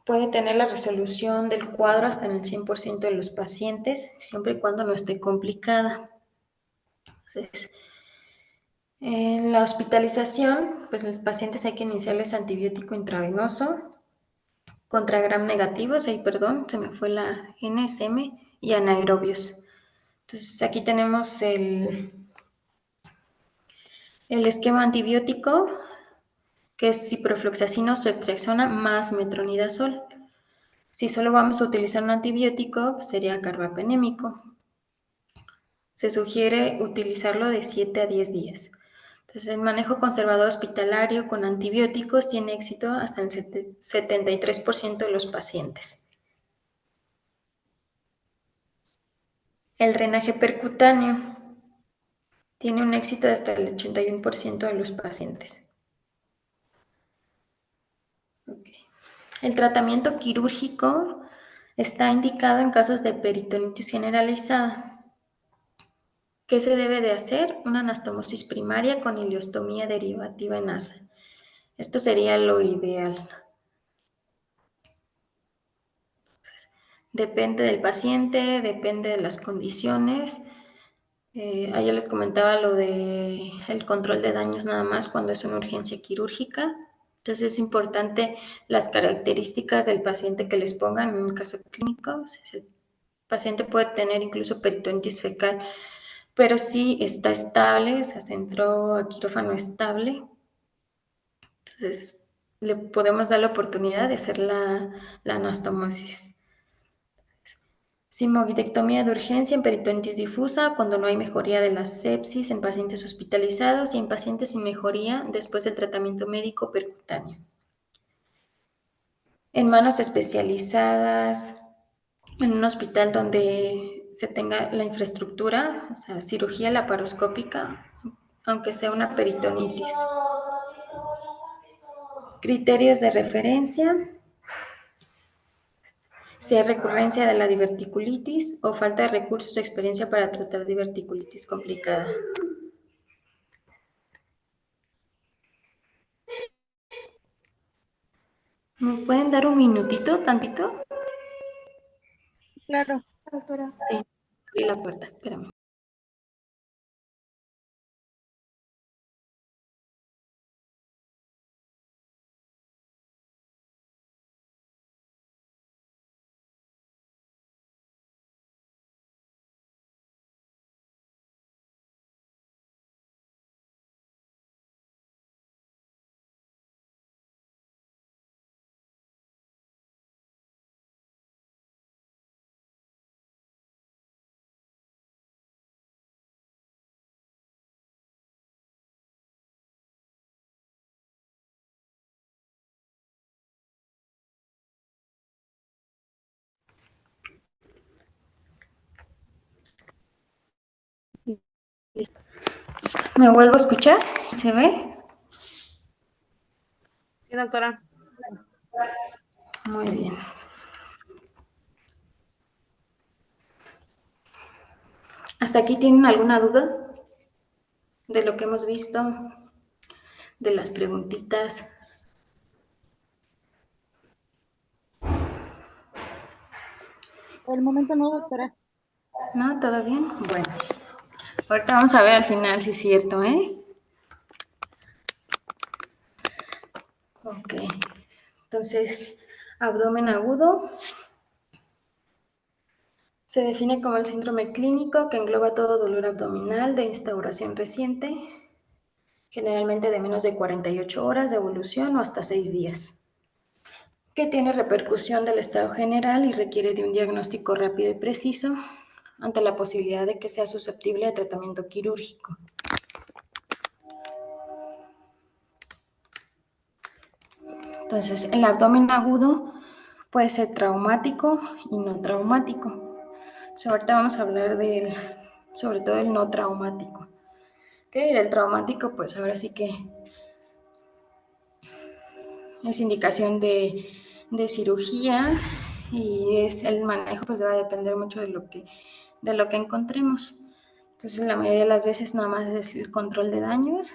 C: puede tener la resolución del cuadro hasta en el 100% de los pacientes, siempre y cuando no esté complicada. Entonces, en la hospitalización, pues los pacientes hay que iniciarles antibiótico intravenoso contra gram negativos, se me fue la NSM, y anaerobios. Entonces, aquí tenemos el esquema antibiótico, que es ciprofloxacino, ceftriaxona más metronidazol. Si solo vamos a utilizar un antibiótico, sería carbapenémico. Se sugiere utilizarlo de 7 a 10 días. Entonces, el manejo conservador hospitalario con antibióticos tiene éxito hasta el 73% de los pacientes. El drenaje percutáneo tiene un éxito de hasta el 81% de los pacientes. Okay. El tratamiento quirúrgico está indicado en casos de peritonitis generalizada. ¿Qué se debe de hacer? Una anastomosis primaria con ileostomía derivativa en asa. Esto sería lo ideal. Depende del paciente, depende de las condiciones. Ayer les comentaba lo de el control de daños nada más cuando es una urgencia quirúrgica. Entonces es importante las características del paciente que les pongan en un caso clínico. O sea, el paciente puede tener incluso peritonitis fecal, pero sí está estable, o sea, se entró a quirófano estable. Entonces le podemos dar la oportunidad de hacer la anastomosis. Sigmoidectomía de urgencia en peritonitis difusa cuando no hay mejoría de la sepsis en pacientes hospitalizados y en pacientes sin mejoría después del tratamiento médico percutáneo. En manos especializadas, en un hospital donde se tenga la infraestructura, o sea, cirugía laparoscópica, aunque sea una peritonitis. Criterios de referencia. Si hay recurrencia de la diverticulitis o falta de recursos o experiencia para tratar diverticulitis complicada. ¿Me pueden dar un minutito, tantito?
B: Claro, doctora.
C: Sí, abrí la puerta, espérame. ¿Me vuelvo a escuchar? ¿Se ve?
F: Sí, doctora.
C: Muy bien. ¿Hasta aquí tienen alguna duda de lo que hemos visto, de las preguntitas?
A: Por el momento no, doctora.
C: ¿No? ¿Todo bien? Bueno, ahorita vamos a ver al final si es cierto, ¿eh? Ok, entonces, abdomen agudo se define como el síndrome clínico que engloba todo dolor abdominal de instauración reciente, generalmente de menos de 48 horas de evolución o hasta 6 días, que tiene repercusión del estado general y requiere de un diagnóstico rápido y preciso ante la posibilidad de que sea susceptible de tratamiento quirúrgico. Entonces, el abdomen agudo puede ser traumático y no traumático. Ahorita vamos a hablar sobre todo del no traumático. ¿Okay? Del traumático, pues ahora sí que es indicación de cirugía y el manejo pues va a depender mucho de lo que encontremos. Entonces, la mayoría de las veces nada más es el control de daños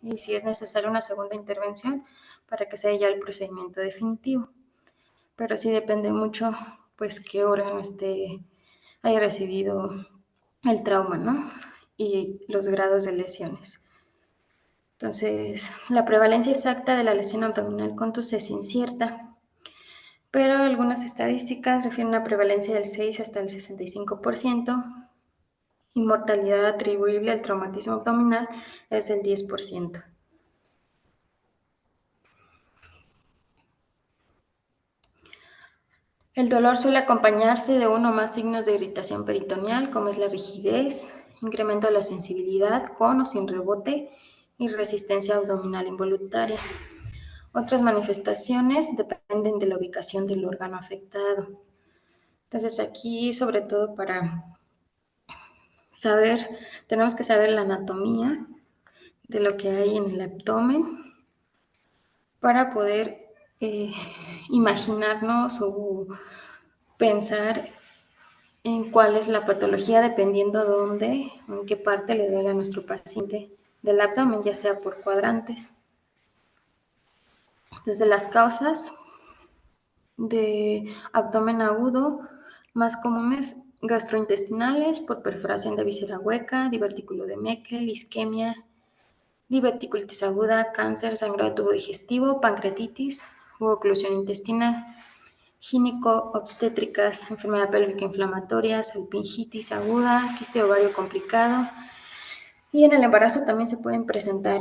C: y si es necesaria una segunda intervención para que sea ya el procedimiento definitivo. Pero sí depende mucho, pues, qué órgano haya recibido el trauma, ¿no? Y los grados de lesiones. Entonces, la prevalencia exacta de la lesión abdominal con TUS es incierta, pero algunas estadísticas refieren a una prevalencia del 6 hasta el 65%, y mortalidad atribuible al traumatismo abdominal es del 10%. El dolor suele acompañarse de uno o más signos de irritación peritoneal, como es la rigidez, incremento de la sensibilidad con o sin rebote y resistencia abdominal involuntaria. Otras manifestaciones dependen de la ubicación del órgano afectado. Entonces aquí, sobre todo para saber, tenemos que saber la anatomía de lo que hay en el abdomen para poder imaginarnos o pensar en cuál es la patología dependiendo dónde, en qué parte le duele a nuestro paciente del abdomen, ya sea por cuadrantes. Desde las causas de abdomen agudo más comunes: gastrointestinales por perforación de víscera hueca, divertículo de Meckel, isquemia, diverticulitis aguda, cáncer, sangrado de tubo digestivo, pancreatitis u oclusión intestinal, gineco-obstétricas, enfermedad pélvica inflamatoria, salpingitis aguda, quiste de ovario complicado, y en el embarazo también se pueden presentar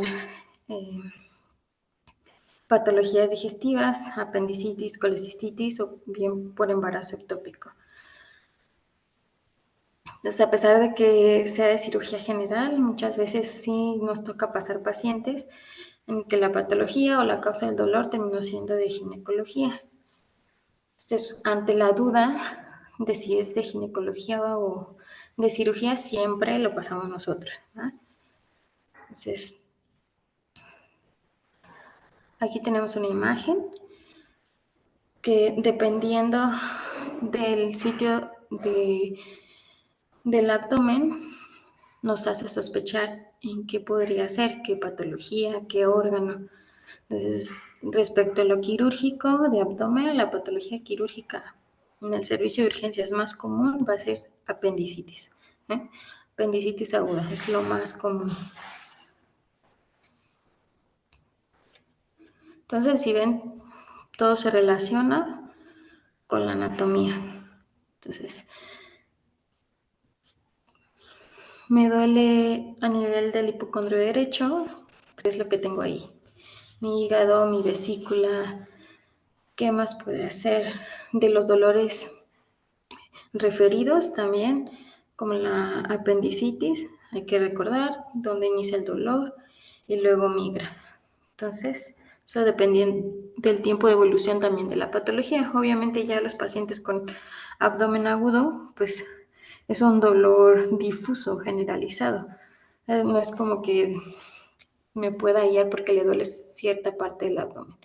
C: patologías digestivas, apendicitis, colecistitis o bien por embarazo ectópico. Entonces, a pesar de que sea de cirugía general, muchas veces sí nos toca pasar pacientes en que la patología o la causa del dolor terminó siendo de ginecología. Entonces, ante la duda de si es de ginecología o de cirugía, siempre lo pasamos nosotros, ¿no? Entonces, aquí tenemos una imagen que, dependiendo del sitio del abdomen, nos hace sospechar en qué podría ser, qué patología, qué órgano. Entonces, respecto a lo quirúrgico de abdomen, la patología quirúrgica en el servicio de urgencias más común va a ser apendicitis. Apendicitis aguda es lo más común. Entonces, si ven, todo se relaciona con la anatomía. Entonces, me duele a nivel del hipocondrio derecho, pues es lo que tengo ahí. Mi hígado, mi vesícula. ¿Qué más puede hacer? De los dolores referidos también, como la apendicitis, hay que recordar dónde inicia el dolor y luego migra. Entonces, eso depende del tiempo de evolución también de la patología. Obviamente ya los pacientes con abdomen agudo, pues es un dolor difuso, generalizado. No es como que me pueda guiar porque le duele cierta parte del abdomen.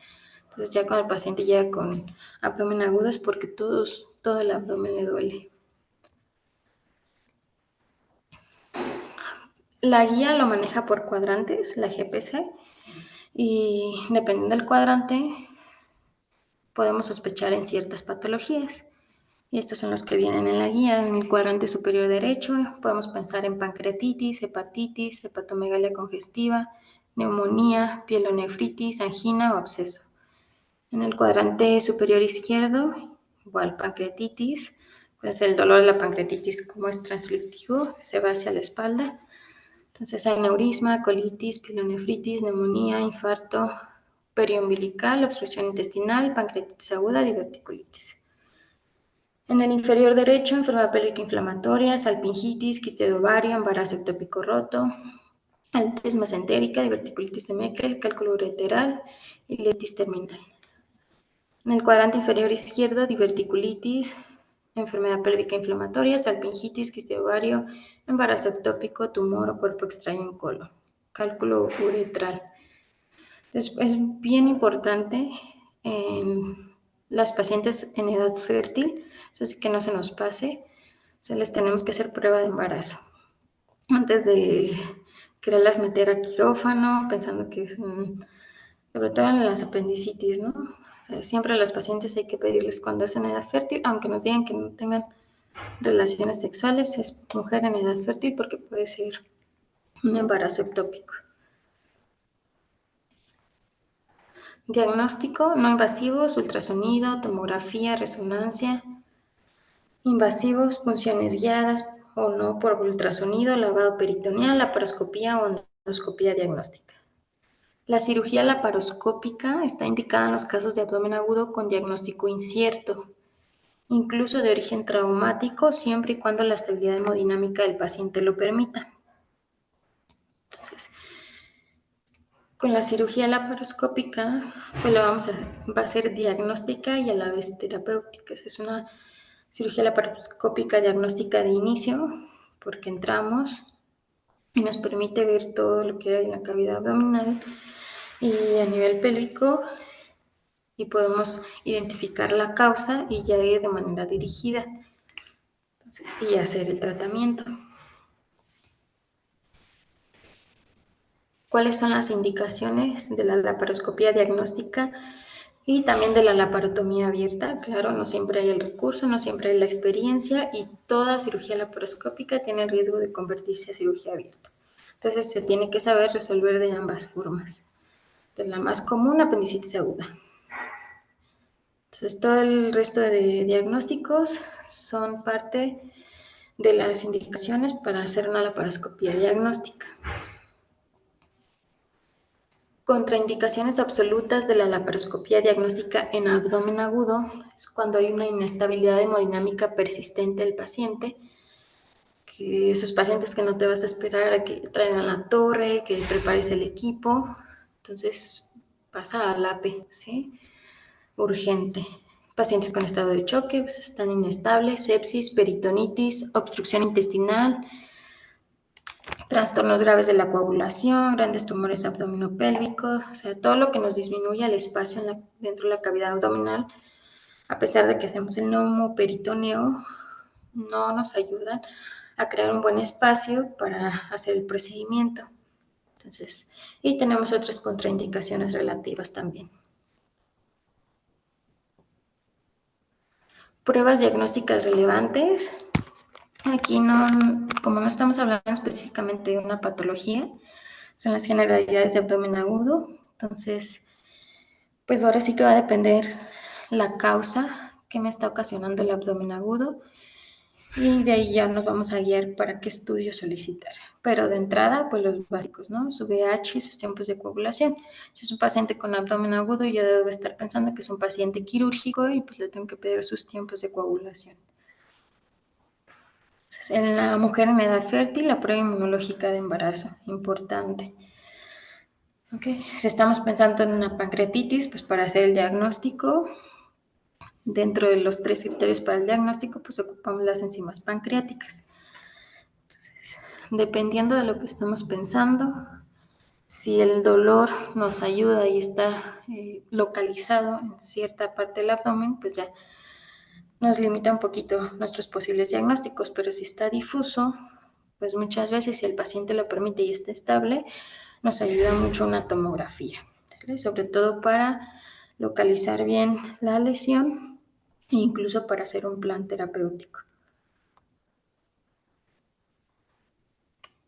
C: Entonces ya cuando el paciente llega con abdomen agudo es porque todo el abdomen le duele. La guía lo maneja por cuadrantes, la GPC, y dependiendo del cuadrante podemos sospechar en ciertas patologías. Y estos son los que vienen en la guía. En el cuadrante superior derecho podemos pensar en pancreatitis, hepatitis, hepatomegalia congestiva, neumonía, pielonefritis, angina o absceso. En el cuadrante superior izquierdo, igual pancreatitis, pues el dolor de la pancreatitis, como es transflictivo, se va hacia la espalda. Entonces hay aneurisma, colitis, pielonefritis, neumonía, infarto periumbilical, obstrucción intestinal, pancreatitis aguda, diverticulitis. En el inferior derecho, enfermedad pélvica inflamatoria, salpingitis, quiste de ovario, embarazo ectópico roto, artritis mesentérica, diverticulitis de Meckel, cálculo ureteral y litis terminal. En el cuadrante inferior izquierdo, diverticulitis, enfermedad pélvica inflamatoria, salpingitis, quiste de ovario, embarazo ectópico, tumor o cuerpo extraño en colon, cálculo uretral. Entonces, es bien importante en las pacientes en edad fértil, eso sí que no se nos pase, les tenemos que hacer prueba de embarazo antes de quererlas meter a quirófano, pensando que es sobre todo en las apendicitis, ¿no? O sea, siempre a las pacientes hay que pedirles cuando es en edad fértil, aunque nos digan que no tengan relaciones sexuales, es mujer en edad fértil porque puede ser un embarazo ectópico. Diagnóstico no invasivos, ultrasonido, tomografía, resonancia. Invasivos, punciones guiadas o no por ultrasonido, lavado peritoneal, laparoscopía o endoscopía diagnóstica. La cirugía laparoscópica está indicada en los casos de abdomen agudo con diagnóstico incierto, incluso de origen traumático, siempre y cuando la estabilidad hemodinámica del paciente lo permita. Entonces, con la cirugía laparoscópica, pues va a ser diagnóstica y a la vez terapéutica. Es una cirugía laparoscópica diagnóstica de inicio, porque entramos y nos permite ver todo lo que hay en la cavidad abdominal y a nivel pélvico, y podemos identificar la causa y ya ir de manera dirigida. Entonces, y hacer el tratamiento. ¿Cuáles son las indicaciones de la laparoscopía diagnóstica y también de la laparotomía abierta? Claro, no siempre hay el recurso, no siempre hay la experiencia y toda cirugía laparoscópica tiene el riesgo de convertirse a cirugía abierta. Entonces se tiene que saber resolver de ambas formas. De la más común, apendicitis aguda. Entonces todo el resto de diagnósticos son parte de las indicaciones para hacer una laparoscopía diagnóstica. Contraindicaciones absolutas de la laparoscopía diagnóstica en abdomen agudo es cuando hay una inestabilidad hemodinámica persistente del paciente, que esos pacientes que no te vas a esperar a que traigan la torre, que prepares el equipo, entonces pasa al APE, ¿sí? Urgente. Pacientes con estado de choque pues, están inestables, sepsis, peritonitis, obstrucción intestinal, trastornos graves de la coagulación, grandes tumores abdominopélvicos, o sea, todo lo que nos disminuye el espacio dentro de la cavidad abdominal, a pesar de que hacemos el neumoperitoneo, no nos ayudan a crear un buen espacio para hacer el procedimiento. Entonces, y tenemos otras contraindicaciones relativas también. Pruebas diagnósticas relevantes. Aquí como no estamos hablando específicamente de una patología, son las generalidades de abdomen agudo. Entonces, pues ahora sí que va a depender la causa que me está ocasionando el abdomen agudo y de ahí ya nos vamos a guiar para qué estudio solicitar. Pero de entrada, pues los básicos, ¿no? Su VH y sus tiempos de coagulación. Si es un paciente con abdomen agudo, yo debo estar pensando que es un paciente quirúrgico y pues le tengo que pedir sus tiempos de coagulación. Entonces, en la mujer en edad fértil, la prueba inmunológica de embarazo, importante. Okay. Si estamos pensando en una pancreatitis, pues para hacer el diagnóstico, dentro de los 3 criterios para el diagnóstico, pues ocupamos las enzimas pancreáticas. Entonces, dependiendo de lo que estamos pensando, si el dolor nos ayuda y está localizado en cierta parte del abdomen, pues ya nos limita un poquito nuestros posibles diagnósticos, pero si está difuso, pues muchas veces, si el paciente lo permite y está estable, nos ayuda mucho una tomografía, ¿vale? Sobre todo para localizar bien la lesión e incluso para hacer un plan terapéutico.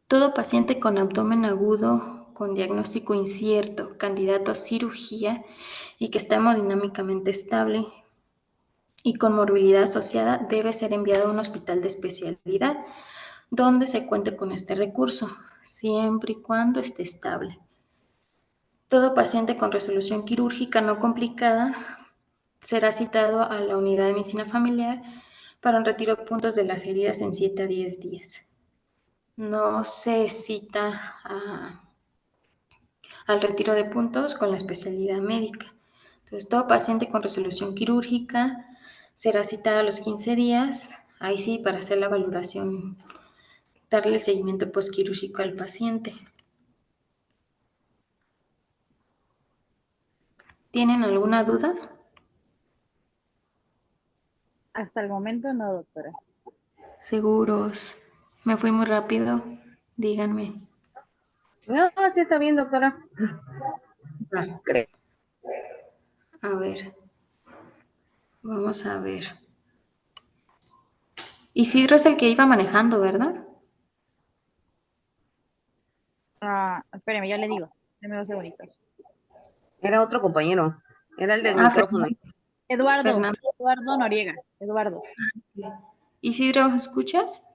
C: Todo paciente con abdomen agudo, con diagnóstico incierto, candidato a cirugía y que está hemodinámicamente estable y con morbilidad asociada debe ser enviado a un hospital de especialidad donde se cuente con este recurso, siempre y cuando esté estable. Todo paciente con resolución quirúrgica no complicada será citado a la unidad de medicina familiar para un retiro de puntos de las heridas en 7 a 10 días. No se cita al retiro de puntos con la especialidad médica. Entonces, todo paciente con resolución quirúrgica será citado a los 15 días, ahí sí, para hacer la valoración, darle el seguimiento postquirúrgico al paciente. ¿Tienen alguna duda?
A: Hasta el momento no, doctora.
C: ¿Seguros? ¿Me fui muy rápido? Díganme.
F: No, sí está bien, doctora.
C: A ver. Vamos a ver. Isidro es el que iba manejando, ¿verdad?
A: Espéreme, ya le digo. Deme 2 segunditos.
F: Era otro compañero. Era el del
C: Ah,
F: micrófono.
A: Eduardo
C: Fernando.
A: Noriega. Eduardo.
C: Isidro, ¿escuchas?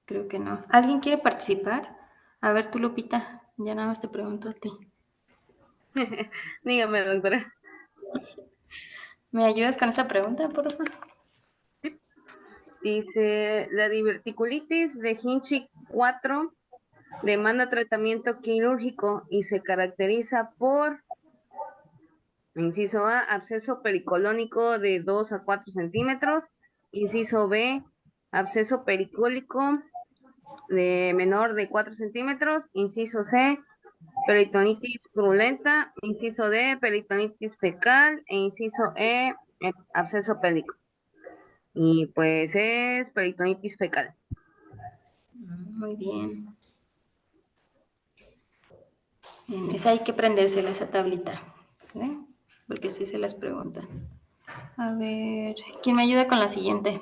C: Creo que no. ¿Alguien quiere participar? A ver, tú, Lupita, ya nada más te pregunto a ti.
F: Dígame, doctora.
C: ¿Me ayudas con esa pregunta, por favor?
F: Dice, la diverticulitis de Hinchik 4 demanda tratamiento quirúrgico y se caracteriza por, inciso A, absceso pericolónico de 2 a 4 centímetros, inciso B, absceso pericólico de menor de 4 centímetros, inciso C, peritonitis purulenta, inciso D, peritonitis fecal, e inciso E, absceso pélvico. Y pues es peritonitis fecal.
C: Muy bien. Bien, esa hay que prendérsela, esa tablita, ¿eh? Porque sí se las preguntan. A ver, ¿quién me ayuda con la siguiente?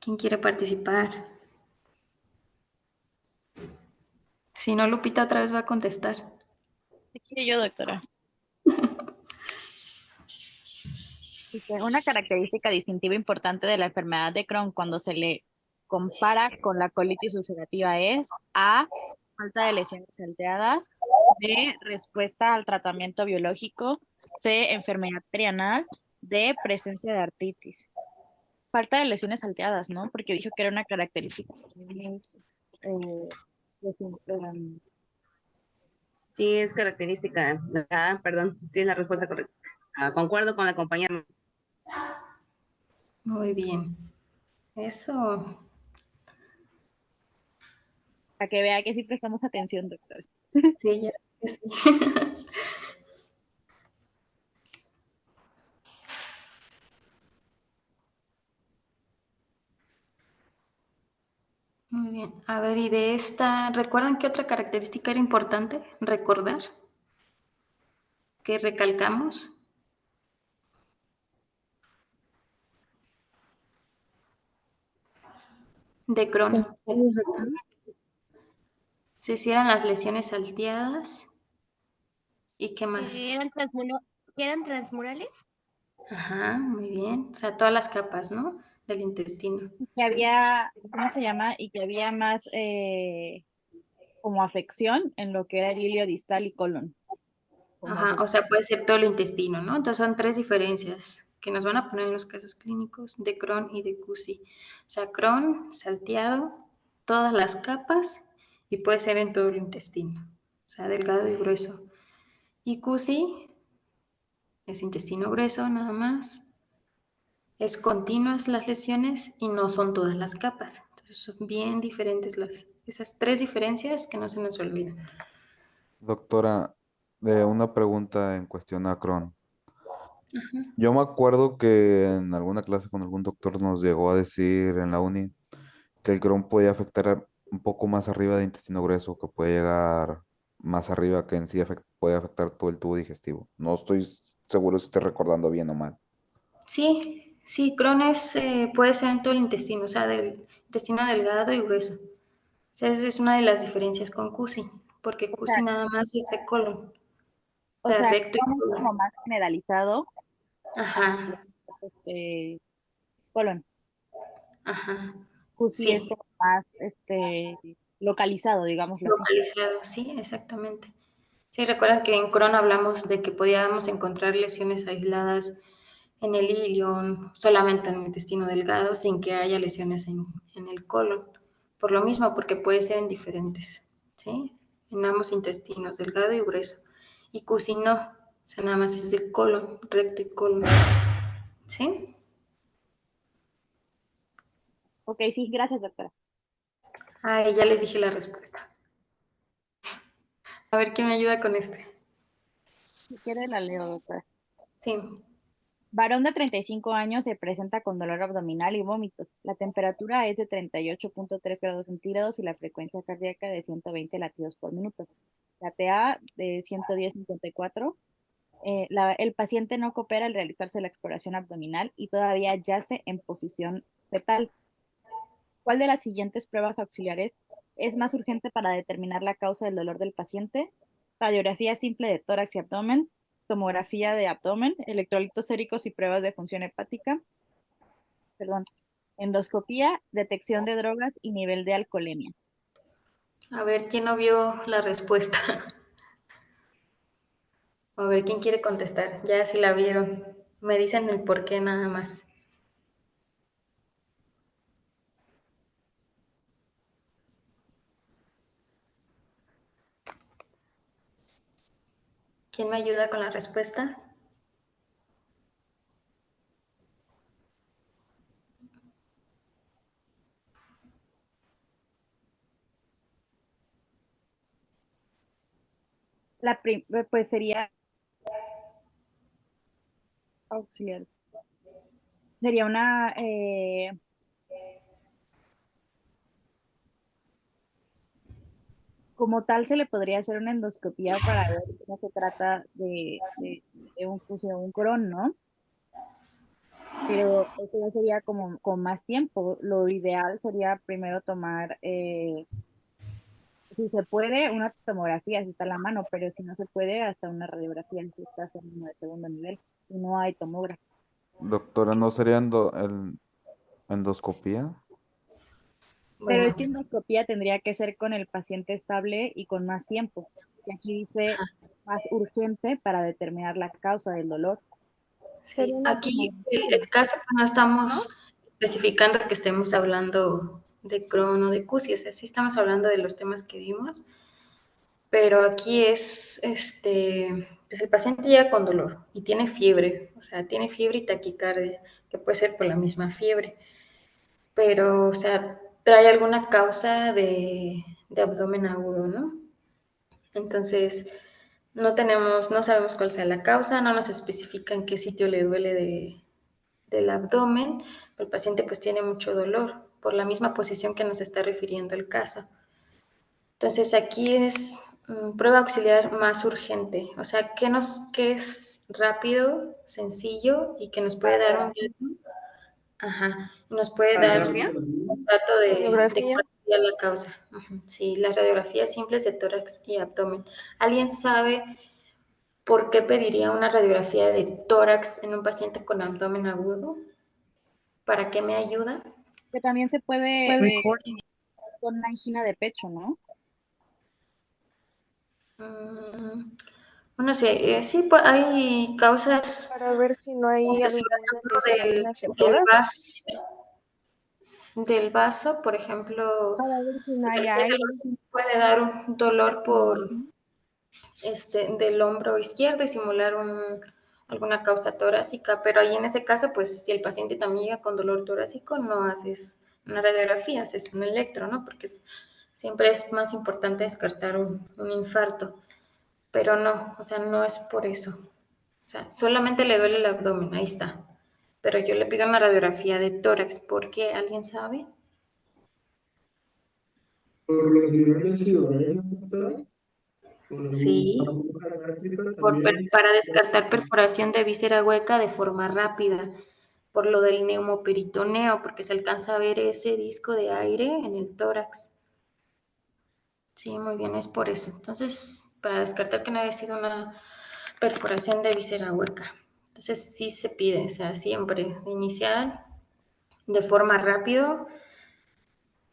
C: ¿Quién quiere participar? Si no, Lupita otra vez va a contestar.
A: Si quiere yo, doctora. Dice, una característica distintiva importante de la enfermedad de Crohn cuando se le compara con la colitis ulcerativa es A, falta de lesiones salteadas, B, respuesta al tratamiento biológico, C, enfermedad trianal, D, presencia de artritis. Falta de lesiones salteadas, ¿no? Porque dijo que era una característica.
F: Sí, es característica. Perdón, sí es la respuesta correcta. Concuerdo con la compañera.
C: Muy bien. Eso.
A: Para que vea que sí prestamos atención, doctor.
C: Sí, ya que sí. Muy bien. A ver, y de esta, ¿recuerdan qué otra característica era importante recordar? ¿Qué recalcamos? De Crohn. Se hicieron las lesiones salteadas. ¿Y qué más?
B: ¿Que eran transmurales?
C: Ajá, muy bien. O sea, todas las capas, ¿no? Del intestino.
A: Que había, ¿cómo se llama? Y que había más como afección en lo que era el ilio distal y colon.
C: Ajá, o sea, puede ser todo el intestino, ¿no? Entonces son 3 diferencias que nos van a poner en los casos clínicos de Crohn y de CUSI. O sea, Crohn, salteado, todas las capas y puede ser en todo el intestino. o sea, delgado y grueso. Y QC es intestino grueso nada más. Es continuas las lesiones y no son todas las capas. Entonces son bien diferentes esas tres diferencias que no se nos olvidan.
I: Doctora, una pregunta en cuestión a Crohn. Yo me acuerdo que en alguna clase con algún doctor nos llegó a decir en la uni que el Crohn podía afectar un poco más arriba de intestino grueso, que puede llegar más arriba, que en sí puede afectar todo el tubo digestivo. No estoy seguro si estoy recordando bien o mal.
C: Sí, sí, Crohn puede ser en todo el intestino, o sea, del intestino delgado y grueso. O sea, esa es una de las diferencias con QC, porque
A: O sea,
C: QC nada más es de colon, o
A: o
C: sea,
A: sea,
C: recto y
A: Crohn es como
C: colon.
A: más generalizado a
C: Ajá,
A: colon.
C: ajá,
A: QC es
C: sí,
A: como más localizado, digámoslo así.
C: localizado, sí, exactamente. Sí, recuerdan que en Crohn hablamos de que podíamos encontrar lesiones aisladas en el ilion, solamente en el intestino delgado, sin que haya lesiones en el colon. Por lo mismo, porque puede ser en diferentes, ¿sí? En ambos intestinos, delgado y grueso. Y QC no, o sea, nada más es de colon, recto y colon, ¿sí?
A: Ok, sí, gracias, doctora.
C: Ah, ya les dije la respuesta. A ver quién me ayuda con este.
A: Si quiere la leo, doctora.
C: Sí.
A: Varón de 35 años se presenta con dolor abdominal y vómitos. La temperatura es de 38.3 grados centígrados y la frecuencia cardíaca de 120 latidos por minuto. La TA de 110/54. El paciente no coopera al realizarse la exploración abdominal y todavía yace en posición fetal. ¿Cuál de las siguientes pruebas auxiliares es más urgente para determinar la causa del dolor del paciente? Radiografía simple de tórax y abdomen, tomografía de abdomen, electrolitos séricos y pruebas de función hepática, perdón, endoscopía, detección de drogas y nivel de alcoholemia.
C: A ver quién no vio la respuesta. A ver quién quiere contestar. Ya si la vieron. Me dicen el por qué nada más. ¿Quién me ayuda con la respuesta?
A: Pues sería auxiliar. Sería una como tal se le podría hacer una endoscopía para ver si no se trata de un fusión, un Crohn, ¿no? Pero eso ya sería como con más tiempo. Lo ideal sería primero tomar, si se puede, una tomografía, si está a la mano, pero si no se puede, hasta una radiografía, si estás en uno de segundo nivel y no hay tomógrafo.
I: Doctora, ¿no sería endoscopía?
A: Pero
C: Bueno,
A: es que endoscopía tendría que ser con el paciente estable y con más tiempo. Y aquí dice más urgente para determinar la causa del dolor.
C: sí. Aquí el caso pues, no estamos especificando que estemos hablando de Crohn o de CUSI, o sea, sí estamos hablando de los temas que vimos, pero aquí es, pues el paciente llega con dolor y tiene fiebre, o sea, tiene fiebre y taquicardia, que puede ser por la misma fiebre, pero, o sea, trae alguna causa de abdomen agudo, ¿no? Entonces, no sabemos cuál sea la causa, no nos especifica en qué sitio le duele del abdomen, pero el paciente pues tiene mucho dolor por la misma posición que nos está refiriendo el caso. Entonces, aquí es prueba auxiliar más urgente, o sea, ¿qué es rápido, sencillo y que nos puede dar un dato? Ajá, nos puede dar
F: ¿Radiografía?
C: un dato de
B: Radiografía.
C: cuál sería la causa. Ujú. Sí, las radiografías simples de tórax y abdomen. ¿Alguien sabe por qué pediría una radiografía de tórax en un paciente con abdomen agudo? ¿Para qué me ayuda?
A: Que también se puede
B: Mejor.
A: con una angina de pecho, ¿no?
C: Bueno, sí, sí, pues hay causas,
B: Para ver si no hay
C: causas, por
B: alguna
C: ejemplo,
B: lesión hacia
C: del vaso,
B: tórax.
C: por ejemplo,
A: Para ver si no
C: las
A: hay
C: lesiones del
A: aire.
C: vaso puede dar un dolor por
A: Ujú.
C: del hombro izquierdo y simular alguna causa torácica, pero ahí en ese caso, pues si el paciente también llega con dolor torácico, no haces una radiografía, haces un electro, ¿no? Porque siempre es más importante descartar un infarto, pero no, o sea, no es por eso. O sea, solamente le duele el abdomen, ahí está. Pero yo le pido una radiografía de tórax, ¿por qué? ¿Alguien sabe?
E: Por los niveles hidrogénicos, doctora, con
C: Sí,
E: alguna burbuja gástrica también.
C: para descartar perforación de víscera hueca de forma rápida, por lo del neumoperitoneo, porque se alcanza a ver ese disco de aire en el tórax. Sí, muy bien, es por eso. Entonces, para descartar que no haya sido una perforación de víscera hueca. Entonces, sí se pide, o sea, siempre inicial, de forma rápido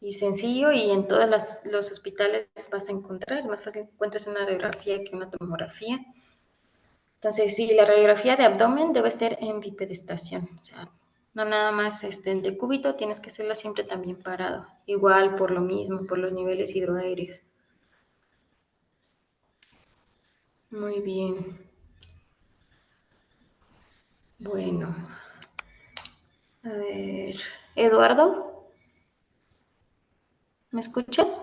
C: y sencillo, y en todos los hospitales vas a encontrar, más fácil encuentras una radiografía que una tomografía. Entonces, sí, la radiografía de abdomen debe ser en bipedestación, o sea, no nada más en decúbito, tienes que hacerla siempre también parado. Igual por lo mismo, por los niveles hidroaéreos. Muy bien. Bueno, a ver, Eduardo, ¿me escuchas?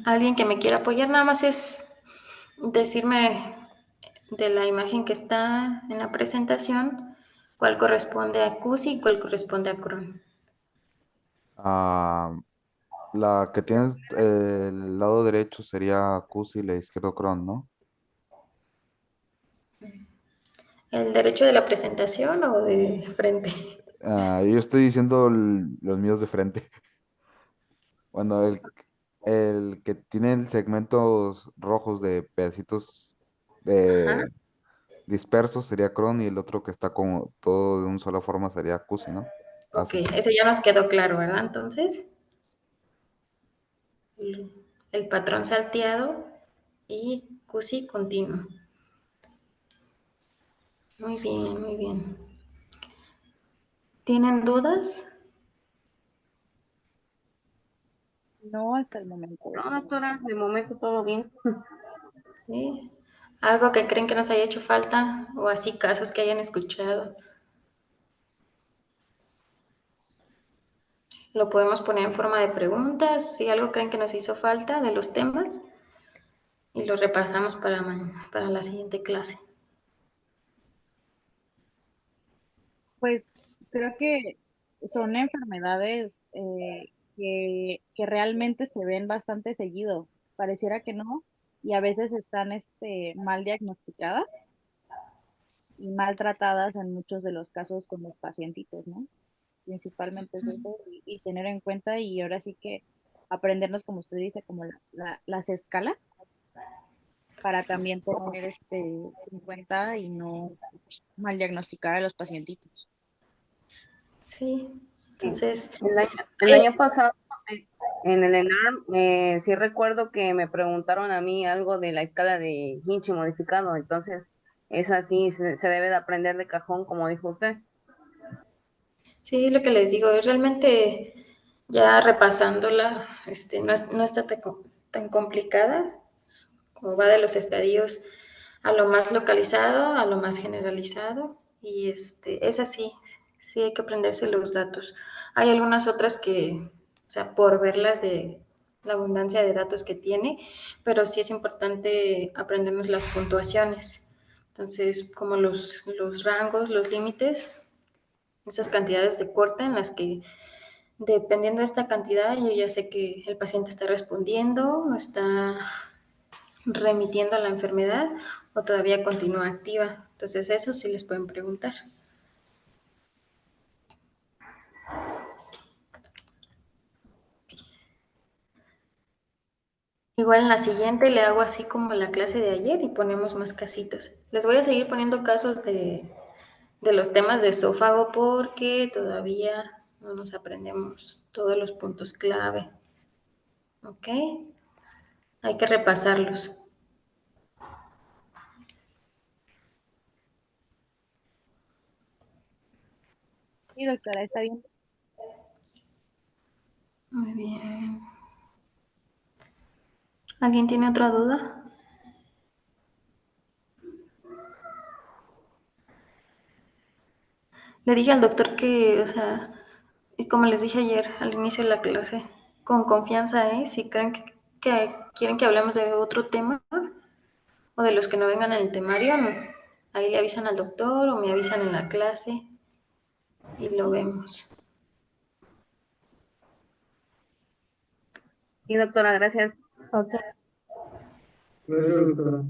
C: ¿Alguien que me quiera apoyar? Nada más es decirme de la imagen que está en la presentación, cuál corresponde a CUSI y cuál corresponde a Crohn.
I: Ah, la que tienes el lado derecho sería CUSI y la izquierdo Crohn, ¿no?
C: ¿El derecho de la presentación o de frente?
I: Yo estoy diciendo los míos de frente. Bueno, el que tiene segmentos rojos de pedacitos
C: Ajá.
I: dispersos sería Crohn y el otro que está como todo de una sola forma sería CUSI, ¿no?
C: Ok,
I: Casi.
C: ese ya nos quedó claro, ¿verdad? Entonces, el, el patrón salteado y CUSI continuo. Muy bien, muy bien. ¿Tienen dudas?
A: No hasta el momento.
F: No, doctora, de momento todo bien.
C: ¿Sí? ¿Algo que creen que nos haya hecho falta o así casos que hayan escuchado? Lo podemos poner en forma de preguntas, si algo creen que nos hizo falta de los temas y lo repasamos para la siguiente clase.
A: Pues creo que son enfermedades que realmente se ven bastante seguido. Pareciera que no, y a veces están mal diagnosticadas y mal tratadas en muchos de los casos con los pacientitos, ¿no? Principalmente es eso, y tener en cuenta, y ahora sí que aprendernos, como usted dice, como las escalas para también tener en cuenta y no mal diagnosticar a los pacientitos.
C: Sí,
F: Sí.
C: entonces,
F: El año pasado, en el ENARM, sí recuerdo que me preguntaron a mí algo de la escala de Hinchi modificado, entonces esa sí se debe de aprender de cajón, como dijo usted.
C: sí, lo que les digo es realmente ya repasándola, no está tan complicada, como va de los estadios a lo más localizado, a lo más generalizado, y es así, sí hay que aprenderse los datos. Hay algunas otras que, o sea, por verlas de la abundancia de datos que tiene, pero sí es importante aprendernos las puntuaciones. Entonces, como los rangos, los límites, esas cantidades de corte en las que, dependiendo de esta cantidad, yo ya sé que el paciente está respondiendo, no está remitiendo a la enfermedad o todavía continúa activa. Entonces, eso sí les pueden preguntar. Igual en la siguiente le hago así como la clase de ayer y ponemos más casitos. Les voy a seguir poniendo casos de los temas de esófago porque todavía no nos aprendemos todos los puntos clave. ¿Ok? Hay que repasarlos.
A: Sí, doctora, está bien.
C: Muy bien. ¿Alguien tiene otra duda? Le dije al doctor que, o sea, y como les dije ayer al inicio de la clase, con confianza, ¿eh? Si creen que quieren que hablemos de otro tema o de los que no vengan en el temario, ahí le avisan al doctor o me avisan en la clase y lo vemos.
F: Sí, doctora, gracias.
B: Ok.
E: Gracias, doctora.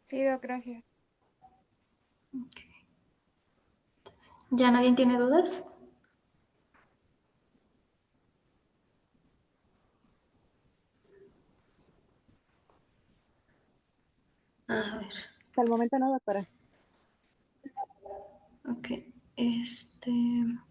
A: Sí, Doc, gracias.
C: ¿Ya nadie tiene dudas? A ver,
A: Hasta el momento no, doctora.
C: ok.